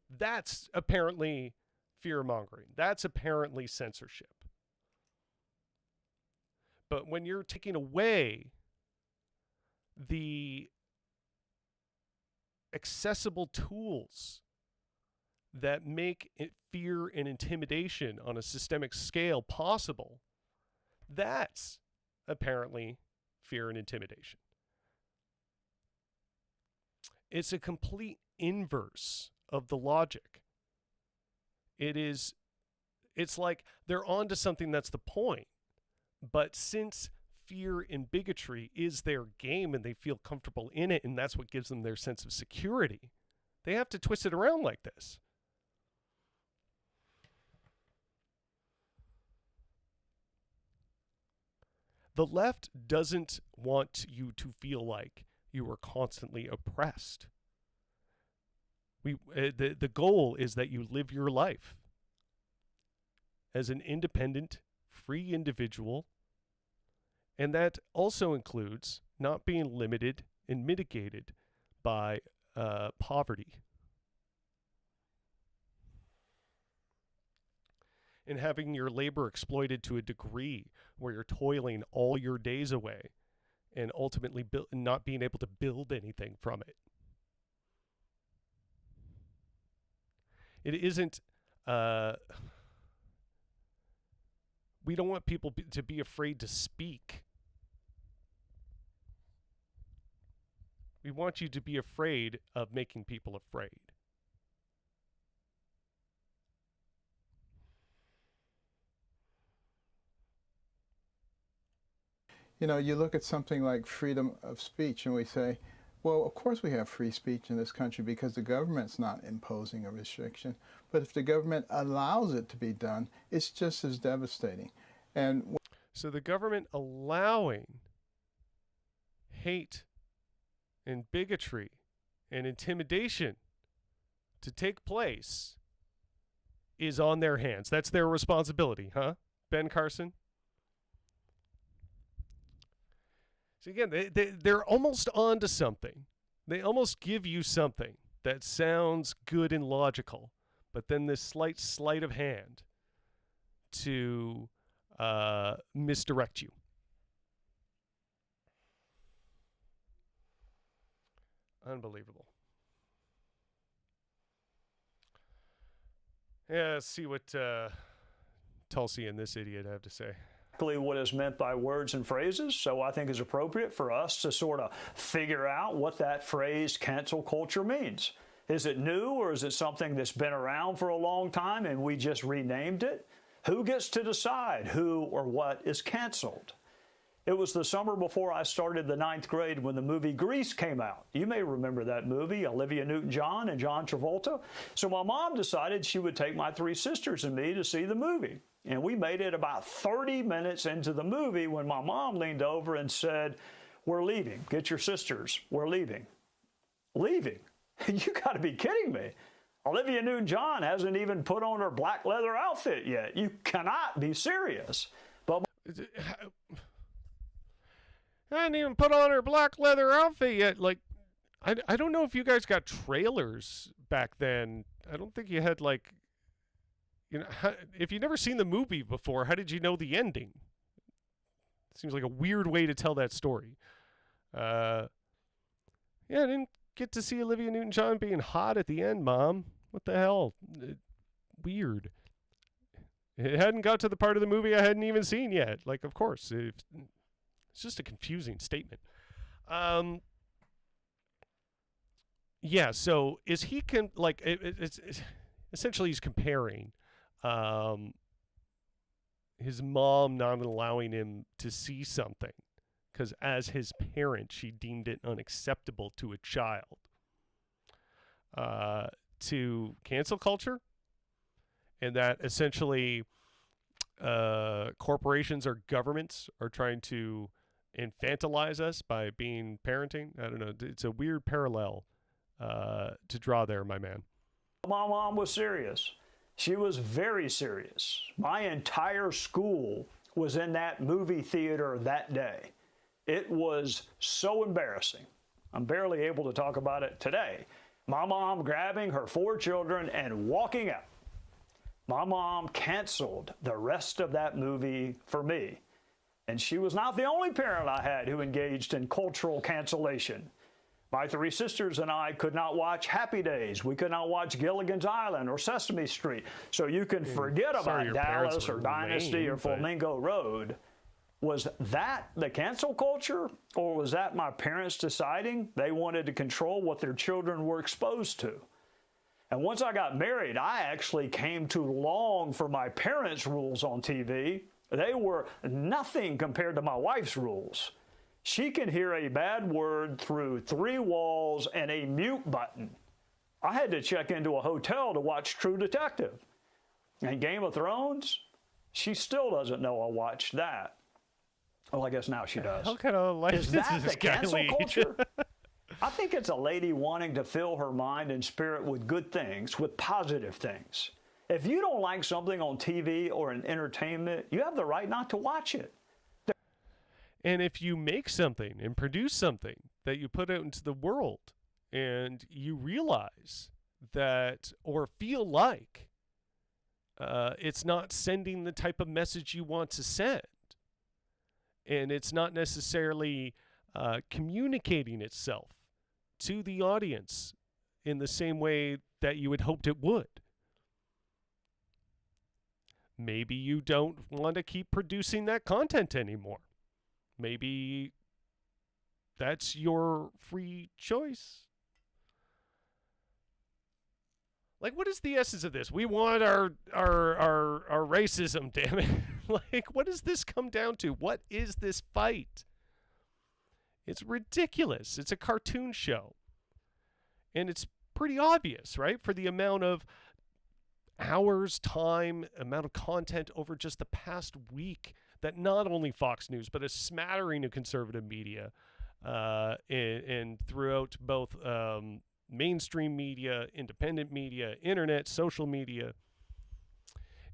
that's apparently fear-mongering. That's apparently censorship. But when you're taking away the accessible tools that make fear and intimidation on a systemic scale possible, that's apparently fear and intimidation. It's a complete inverse of the logic. It's like they're onto something that's the point, but since fear and bigotry is their game and they feel comfortable in it and that's what gives them their sense of security, They have to twist it around like this. The left doesn't want you to feel like you are constantly oppressed. The goal is that you live your life as an independent, free individual, and that also includes not being limited and mitigated by poverty. And having your labor exploited to a degree where you're toiling all your days away and ultimately not being able to build anything from it. It isn't, we don't want people to be afraid to speak. We want you to be afraid of making people afraid. You know, you look at something like freedom of speech and we say, well, of course we have free speech in this country because the government's not imposing a restriction. But if the government allows it to be done, it's just as devastating. And so the government allowing hate and bigotry and intimidation to take place is on their hands. That's their responsibility, huh, Ben Carson? So again, they're almost onto something. They almost give you something that sounds good and logical, but then this slight sleight of hand to misdirect you. Unbelievable. Yeah, let's see what Tulsi and this idiot have to say. What is meant by words and phrases, so I think it's appropriate for us to sort of figure out what that phrase cancel culture means. Is it new, or is it something that's been around for a long time and we just renamed it? Who gets to decide who or what is canceled? It was the summer before I started the 9th grade when the movie Grease came out. You may remember that movie, Olivia Newton-John and John Travolta. So my mom decided she would take my 3 sisters and me to see the movie. And we made it about 30 minutes into the movie when my mom leaned over and said, "We're leaving. Get your sisters. We're leaving." Leaving? You got to be kidding me. Olivia Newton-John hasn't even put on her black leather outfit yet. You cannot be serious. But I hadn't even put on her black leather outfit yet. Like, I don't know if you guys got trailers back then. I don't think you had, like, you know, if you've never seen the movie before, how did you know the ending? Seems like a weird way to tell that story. Yeah, I didn't get to see Olivia Newton-John being hot at the end, Mom. What the hell? Weird. It hadn't got to the part of the movie I hadn't even seen yet. Like, of course. It's just a confusing statement. Yeah, so is he, it's essentially he's comparing his mom not allowing him to see something because as his parent, she deemed it unacceptable to a child. To cancel culture, and that essentially corporations or governments are trying to infantilize us by being parenting. I don't know. It's a weird parallel to draw there, my man. My mom was serious. She was very serious. My entire school was in that movie theater that day. It was so embarrassing. I'm barely able to talk about it today. My mom grabbing her 4 children and walking out. My mom canceled the rest of that movie for me. And she was not the only parent I had who engaged in cultural cancellation. My 3 sisters and I could not watch Happy Days. We could not watch Gilligan's Island or Sesame Street. So you can forget about Dallas or Dynasty or Flamingo Road. Was that the cancel culture, or was that my parents deciding they wanted to control what their children were exposed to? And once I got married, I actually came to long for my parents' rules on TV. They were nothing compared to my wife's rules. She can hear a bad word through 3 walls and a mute button. I had to check into a hotel to watch True Detective. And Game of Thrones, she still doesn't know I watched that. Well, I guess now she does. How kind of life is that the cancel lead? culture? I think it's a lady wanting to fill her mind and spirit with good things, with positive things. If you don't like something on TV or in entertainment, you have the right not to watch it. And if you make something and produce something that you put out into the world and you realize that or feel like it's not sending the type of message you want to send, and it's not necessarily communicating itself to the audience in the same way that you had hoped it would, maybe you don't want to keep producing that content anymore. Maybe that's your free choice. Like, what is the essence of this? We want our racism, damn it. Like, what does this come down to? What is this fight? It's ridiculous. It's a cartoon show. And it's pretty obvious, right? For the amount of hours, time, amount of content over just the past week that not only Fox News, but a smattering of conservative media and throughout both mainstream media, independent media, internet, social media.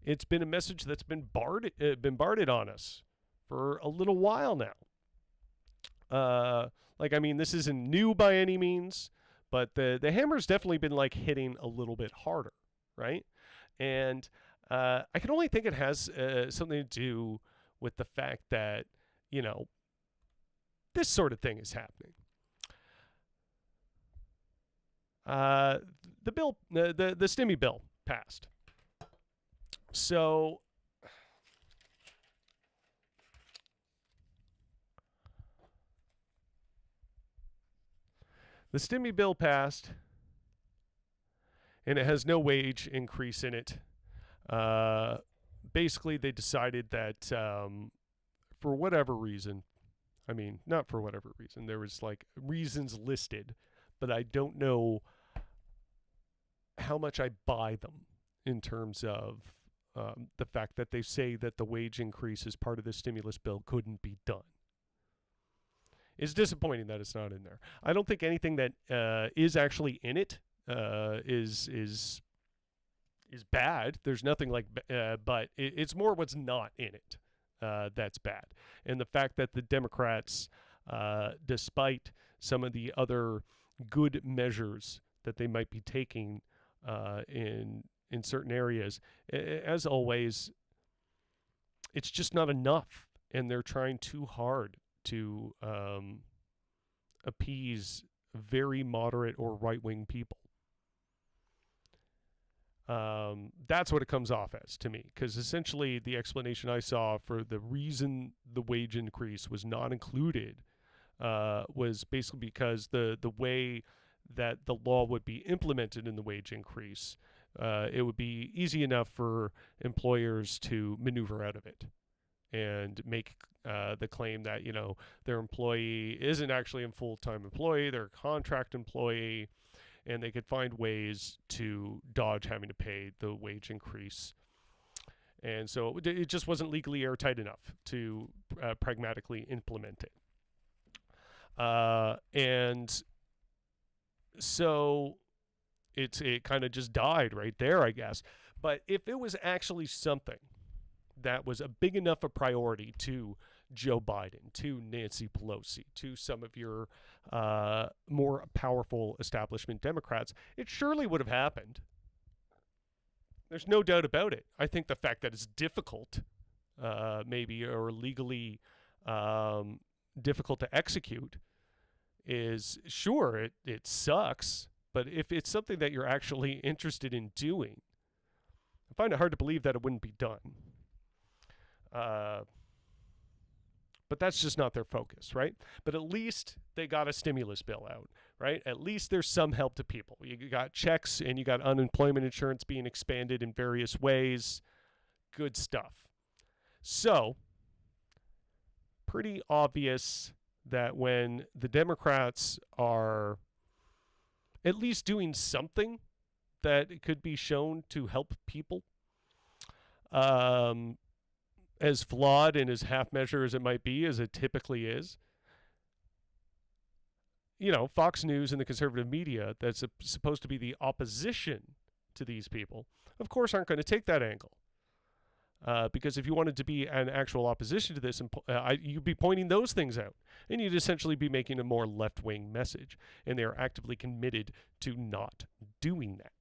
It's been a message that's been bombarded on us for a little while now. Like, I mean, this isn't new by any means, but the hammer's definitely been like hitting a little bit harder, right? And I can only think it has something to do with the fact that, you know, this sort of thing is happening. The bill, the STEMI bill passed. So the STEMI bill passed, and it has no wage increase in it. Basically, they decided that for whatever reason, I mean, not for whatever reason, there was like reasons listed, but I don't know how much I buy them in terms of the fact that they say that the wage increase as part of the stimulus bill couldn't be done. It's disappointing that it's not in there. I don't think anything that is actually in it is bad. There's nothing like, but it's more what's not in it that's bad. And the fact that the Democrats, despite some of the other good measures that they might be taking in certain areas, as always, it's just not enough, and they're trying too hard to appease very moderate or right-wing people. That's what it comes off as to me, because essentially the explanation I saw for the reason the wage increase was not included was basically because the way that the law would be implemented in the wage increase, it would be easy enough for employers to maneuver out of it and make the claim that, you know, their employee isn't actually a full-time employee, they're a contract employee, and they could find ways to dodge having to pay the wage increase. And so it just wasn't legally airtight enough to pragmatically implement it. And so it kind of just died right there, I guess. But if it was actually something that was a big enough a priority to Joe Biden, to Nancy Pelosi, to some of your more powerful establishment Democrats, it surely would have happened. There's no doubt about it. I think the fact that it's difficult, maybe, or legally difficult to execute is, sure, it sucks, but if it's something that you're actually interested in doing, I find it hard to believe that it wouldn't be done. But that's just not their focus, right? But at least they got a stimulus bill out, right? At least there's some help to people. You got checks and you got unemployment insurance being expanded in various ways. Good stuff. So, pretty obvious that when the Democrats are at least doing something that could be shown to help people. As flawed and as half measure as it might be, as it typically is. You know, Fox News and the conservative media that's supposed to be the opposition to these people, of course, aren't going to take that angle. Because if you wanted to be an actual opposition to this, you'd be pointing those things out. And you'd essentially be making a more left-wing message. And they are actively committed to not doing that.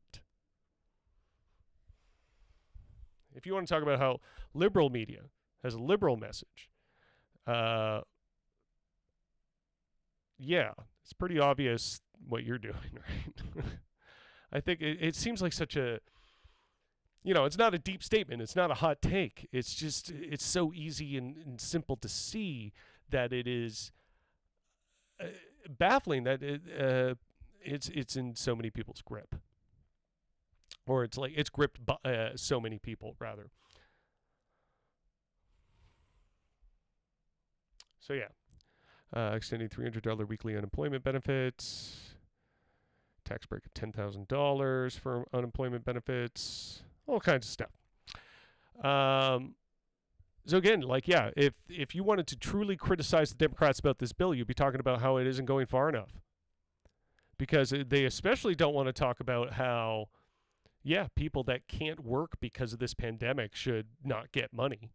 If you want to talk about how liberal media has a liberal message, yeah, it's pretty obvious what you're doing, right? I think it seems like such a, you know, it's not a deep statement. It's not a hot take. It's just, it's so easy and simple to see that it is baffling that it's in so many people's grip. Or it's like, it's gripped by so many people, rather. So, yeah. Extending $300 weekly unemployment benefits. Tax break of $10,000 for unemployment benefits. All kinds of stuff. So again, like, yeah, if you wanted to truly criticize the Democrats about this bill, you'd be talking about how it isn't going far enough. Because they especially don't want to talk about how, yeah, people that can't work because of this pandemic should not get money.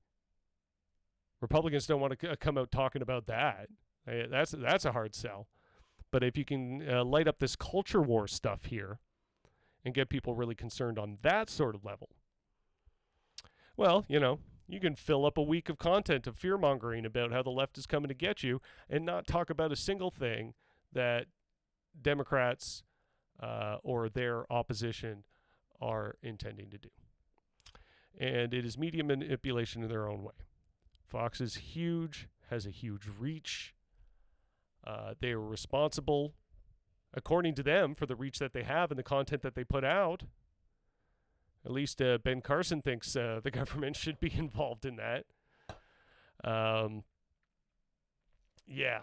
Republicans don't want to come out talking about that. That's a hard sell. But if you can light up this culture war stuff here and get people really concerned on that sort of level, well, you know, you can fill up a week of content of fear-mongering about how the left is coming to get you and not talk about a single thing that Democrats or their opposition are intending to do. And it is media manipulation in their own way. Fox is huge, has a huge reach. They are responsible, according to them, for the reach that they have and the content that they put out. At least Ben Carson thinks the government should be involved in that. Yeah.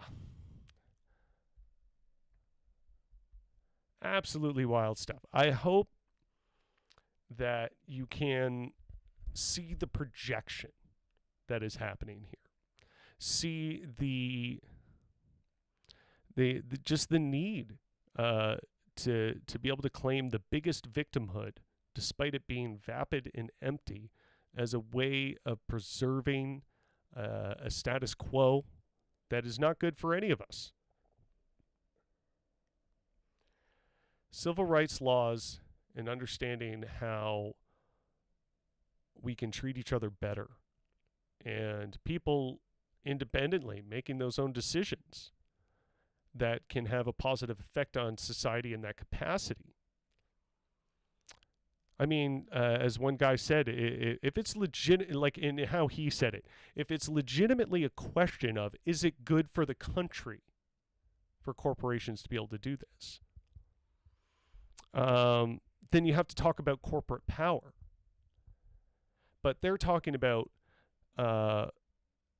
Absolutely wild stuff. I hope that you can see the projection that is happening here. See the just the need to be able to claim the biggest victimhood, despite it being vapid and empty, as a way of preserving a status quo that is not good for any of us. Civil rights laws and understanding how we can treat each other better, and people independently making those own decisions that can have a positive effect on society in that capacity. I mean, as one guy said, if it's legit, like in how he said it, if it's legitimately a question of, is it good for the country for corporations to be able to do this? Then you have to talk about corporate power. But they're talking about,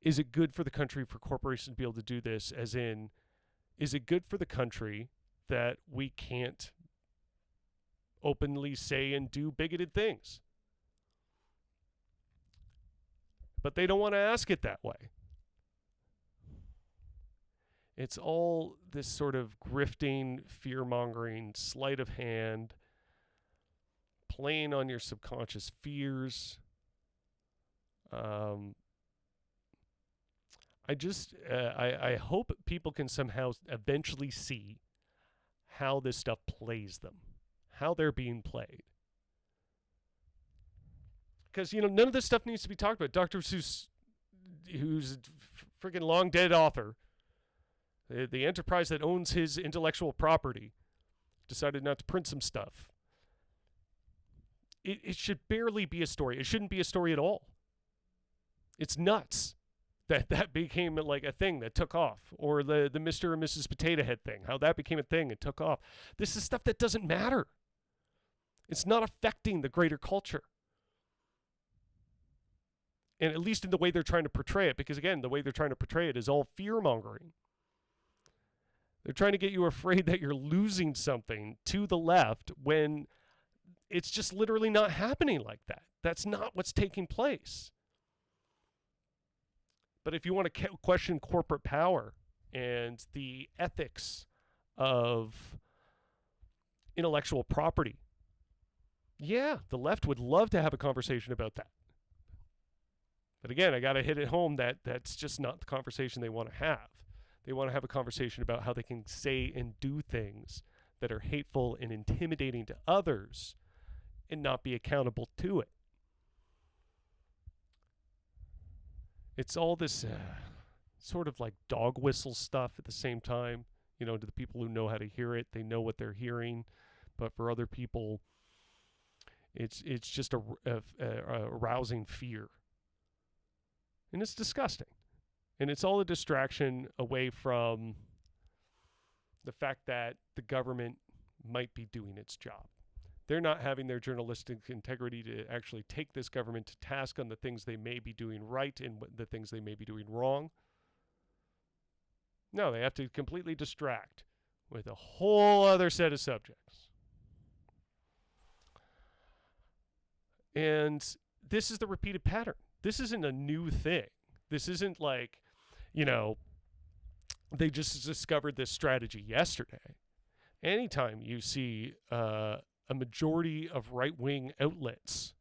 is it good for the country for corporations to be able to do this, as in, is it good for the country that we can't openly say and do bigoted things? But they don't want to ask it that way. It's all this sort of grifting, fear-mongering, sleight of hand, playing on your subconscious fears. I hope people can somehow eventually see how this stuff plays them, how they're being played. Because, you know, none of this stuff needs to be talked about. Dr. Seuss, who's a freaking long dead author, the enterprise that owns his intellectual property, decided not to print some stuff. It should barely be a story. It shouldn't be a story at all. It's nuts that became like a thing that took off. Or the Mr. and Mrs. Potato Head thing, how that became a thing and took off. This is stuff that doesn't matter. It's not affecting the greater culture. And at least in the way they're trying to portray it, because again, the way they're trying to portray it is all fear-mongering. They're trying to get you afraid that you're losing something to the left when it's just literally not happening like that. That's not what's taking place. But if you want to question corporate power and the ethics of intellectual property, yeah, the left would love to have a conversation about that. But again, I got to hit it home that that's just not the conversation they want to have. They want to have a conversation about how they can say and do things that are hateful and intimidating to others and not be accountable to it. It's all this sort of like dog whistle stuff at the same time. You know, to the people who know how to hear it, they know what they're hearing. But for other people, it's just a arousing fear. And it's disgusting. And it's all a distraction away from the fact that the government might be doing its job. They're not having their journalistic integrity to actually take this government to task on the things they may be doing right and the things they may be doing wrong. No, they have to completely distract with a whole other set of subjects. And this is the repeated pattern. This isn't a new thing. This isn't like, you know, they just discovered this strategy yesterday. Anytime you see a majority of right-wing outlets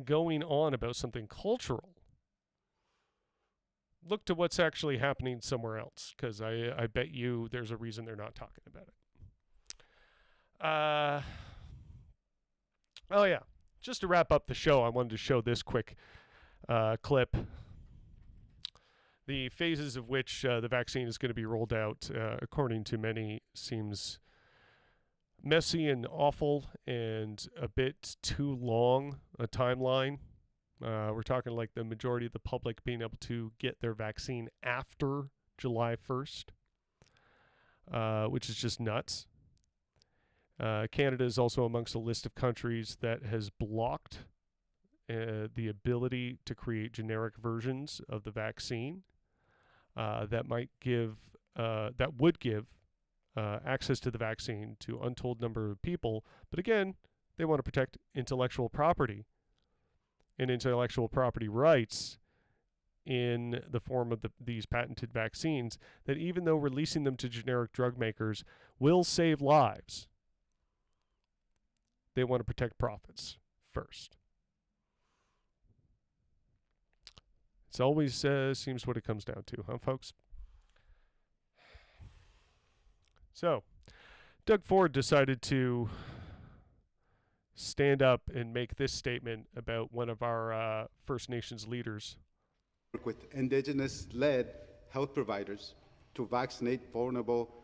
going on about something cultural, look to what's actually happening somewhere else, because I bet you there's a reason they're not talking about it. Oh, yeah. Just to wrap up the show, I wanted to show this quick clip. The phases of which the vaccine is going to be rolled out, according to many, seems messy and awful and a bit too long a timeline. We're talking like the majority of the public being able to get their vaccine after July 1st, which is just nuts. Canada is also amongst a list of countries that has blocked the ability to create generic versions of the vaccine that would give access to the vaccine to untold number of people. But again, they want to protect intellectual property and intellectual property rights in the form of these patented vaccines, that even though releasing them to generic drug makers will save lives, they want to protect profits first. It's always seems what it comes down to, huh, folks? So, Doug Ford decided to stand up and make this statement about one of our First Nations leaders. Work with Indigenous-led health providers to vaccinate vulnerable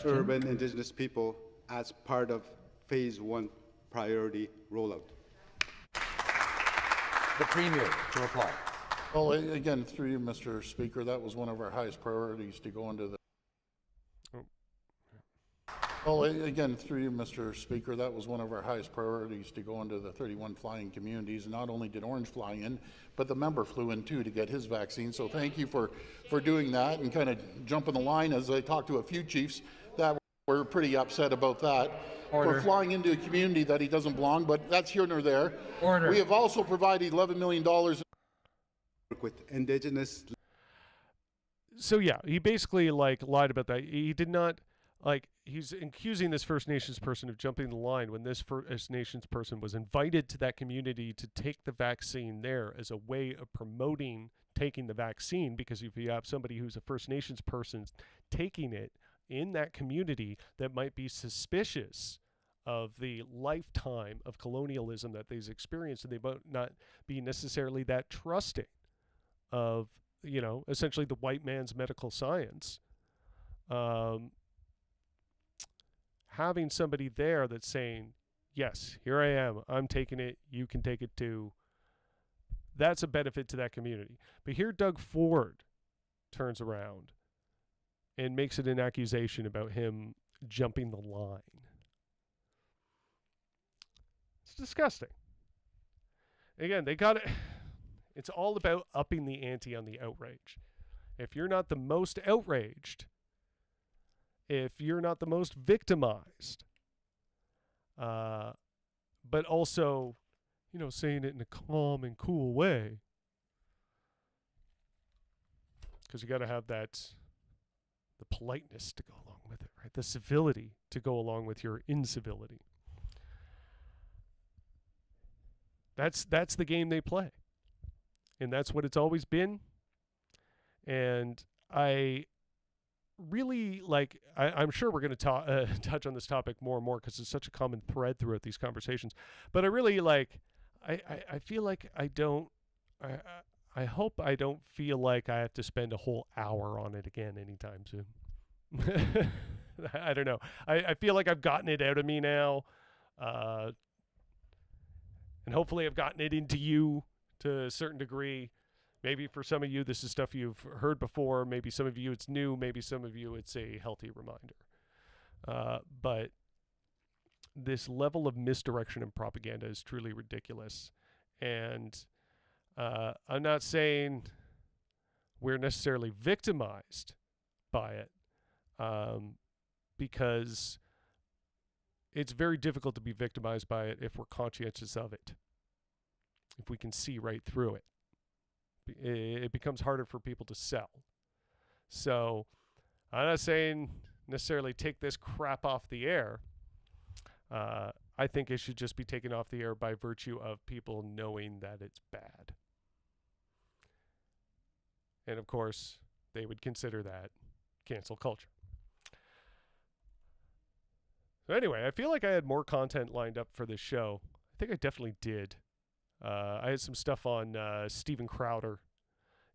urban Indigenous people as part of Phase 1 priority rollout. The Premier to reply. Well, again, through you, Mr. Speaker, that was one of our highest priorities to go into the... Well, again, through you, Mr. Speaker, that was one of our highest priorities to go into the 31 flying communities. And not only did Orange fly in, but the member flew in too to get his vaccine. So thank you for doing that and kind of jumping the line, as I talked to a few chiefs that were pretty upset about that. Order. For flying into a community that he doesn't belong, but that's here nor there. Order. We have also provided $11 million. Work with Indigenous. So yeah, he basically like lied about that. He did not, like, he's accusing this First Nations person of jumping the line when this First Nations person was invited to that community to take the vaccine there as a way of promoting taking the vaccine, because if you have somebody who's a First Nations person taking it in that community that might be suspicious of the lifetime of colonialism that they've experienced, and they might not be necessarily that trusting of, you know, essentially the white man's medical science. Having somebody there that's saying, yes, here I am, I'm taking it, you can take it too, that's a benefit to that community. But here Doug Ford turns around and makes it an accusation about him jumping the line. It's disgusting. Again, they got it. It's all about upping the ante on the outrage. If you're not the most outraged, if you're not the most victimized, but also, saying it in a calm and cool way. Because you got to have the politeness to go along with it, right? The civility to go along with your incivility. That's the game they play. And that's what it's always been. And I really I'm sure we're going to touch on this topic more and more because it's such a common thread throughout these conversations. But I really I feel like I hope I don't feel like I have to spend a whole hour on it again anytime soon. I don't know. I feel like I've gotten it out of me now. And hopefully I've gotten it into you to a certain degree. Maybe for some of you, this is stuff you've heard before. Maybe some of you, it's new. Maybe some of you, it's a healthy reminder. But this level of misdirection and propaganda is truly ridiculous. And I'm not saying we're necessarily victimized by it, because it's very difficult to be victimized by it if we're conscientious of it, if we can see right through it. It becomes harder for people to sell. So I'm not saying necessarily take this crap off the air. I think it should just be taken off the air by virtue of people knowing that it's bad. And of course, they would consider that cancel culture. So anyway, I feel like I had more content lined up for this show. I think I definitely did. I had some stuff on Steven Crowder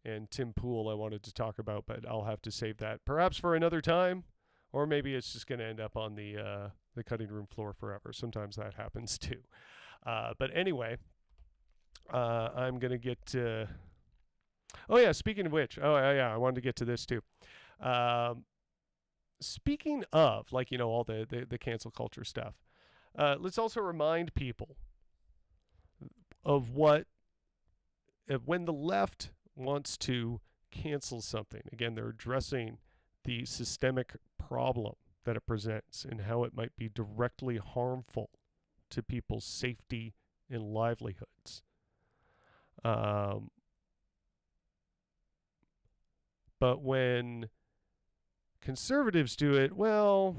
and Tim Pool I wanted to talk about, but I'll have to save that perhaps for another time, or maybe it's just going to end up on the cutting room floor forever. Sometimes that happens too. But anyway, I'm going to get... oh, yeah, speaking of which, I wanted to get to this too. Speaking of, all the cancel culture stuff, let's also remind people of what, when the left wants to cancel something, again, they're addressing the systemic problem that it presents and how it might be directly harmful to people's safety and livelihoods. But when conservatives do it, well,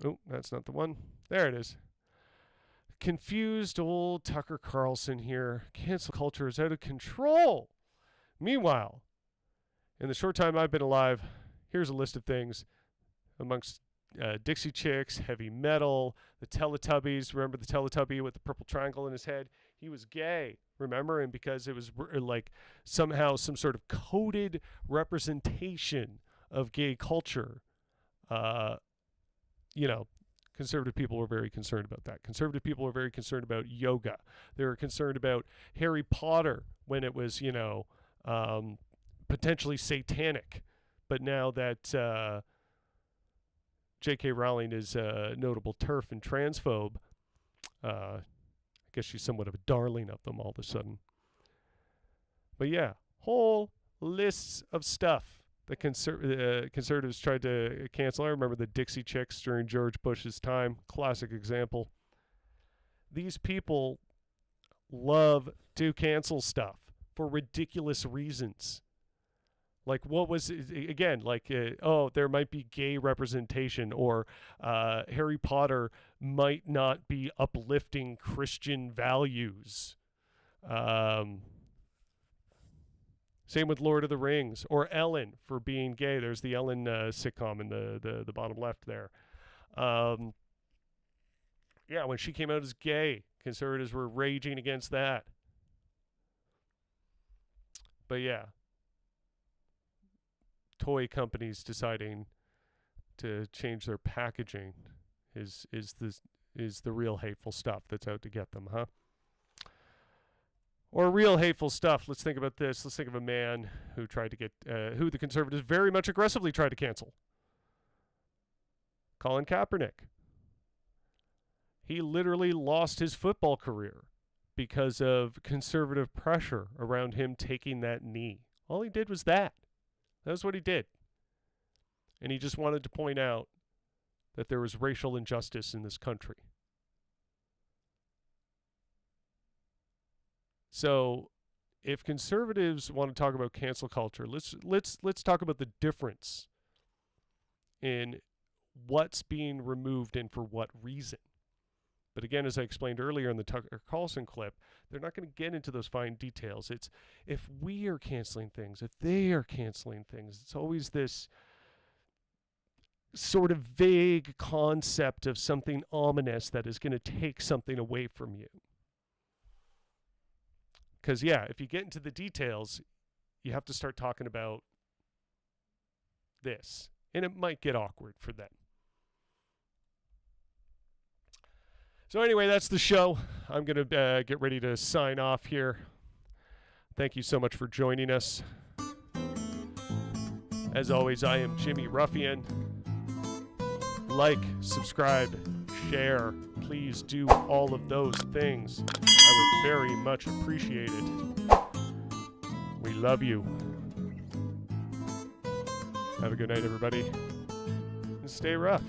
oh, that's not the one. There it is. Confused old Tucker Carlson here. Cancel culture is out of control. Meanwhile, in the short time I've been alive, here's a list of things amongst Dixie Chicks, heavy metal, the Teletubbies. Remember the Teletubby with the purple triangle in his head? He was gay, remember? And because it was somehow some sort of coded representation of gay culture, conservative people were very concerned about that. Conservative people were very concerned about yoga. They were concerned about Harry Potter when it was, potentially satanic. But now that J.K. Rowling is a notable TERF and transphobe, I guess she's somewhat of a darling of them all of a sudden. But yeah, whole lists of stuff that conservatives tried to cancel. I remember the Dixie Chicks during George Bush's time. Classic example. These people love to cancel stuff for ridiculous reasons. Like, what was, again, there might be gay representation, or Harry Potter might not be uplifting Christian values. Same with Lord of the Rings, or Ellen for being gay. There's the Ellen sitcom in the bottom left there. Yeah, when she came out as gay, conservatives were raging against that. But yeah, toy companies deciding to change their packaging is the real hateful stuff that's out to get them, huh? Or real hateful stuff. Let's think about this. Let's think of a man who tried to get, who the conservatives very much aggressively tried to cancel. Colin Kaepernick. He literally lost his football career because of conservative pressure around him taking that knee. All he did was that. That was what he did. And he just wanted to point out that there was racial injustice in this country. So if conservatives want to talk about cancel culture, let's talk about the difference in what's being removed and for what reason. But again, as I explained earlier in the Tucker Carlson clip, they're not going to get into those fine details. It's if we are canceling things, if they are canceling things, it's always this sort of vague concept of something ominous that is going to take something away from you. Because, yeah, if you get into the details, you have to start talking about this. And it might get awkward for them. So anyway, that's the show. I'm going to get ready to sign off here. Thank you so much for joining us. As always, I am Jimmy Ruffian. Like, subscribe, share. Please do all of those things. I would very much appreciate it. We love you. Have a good night, everybody. And stay rough.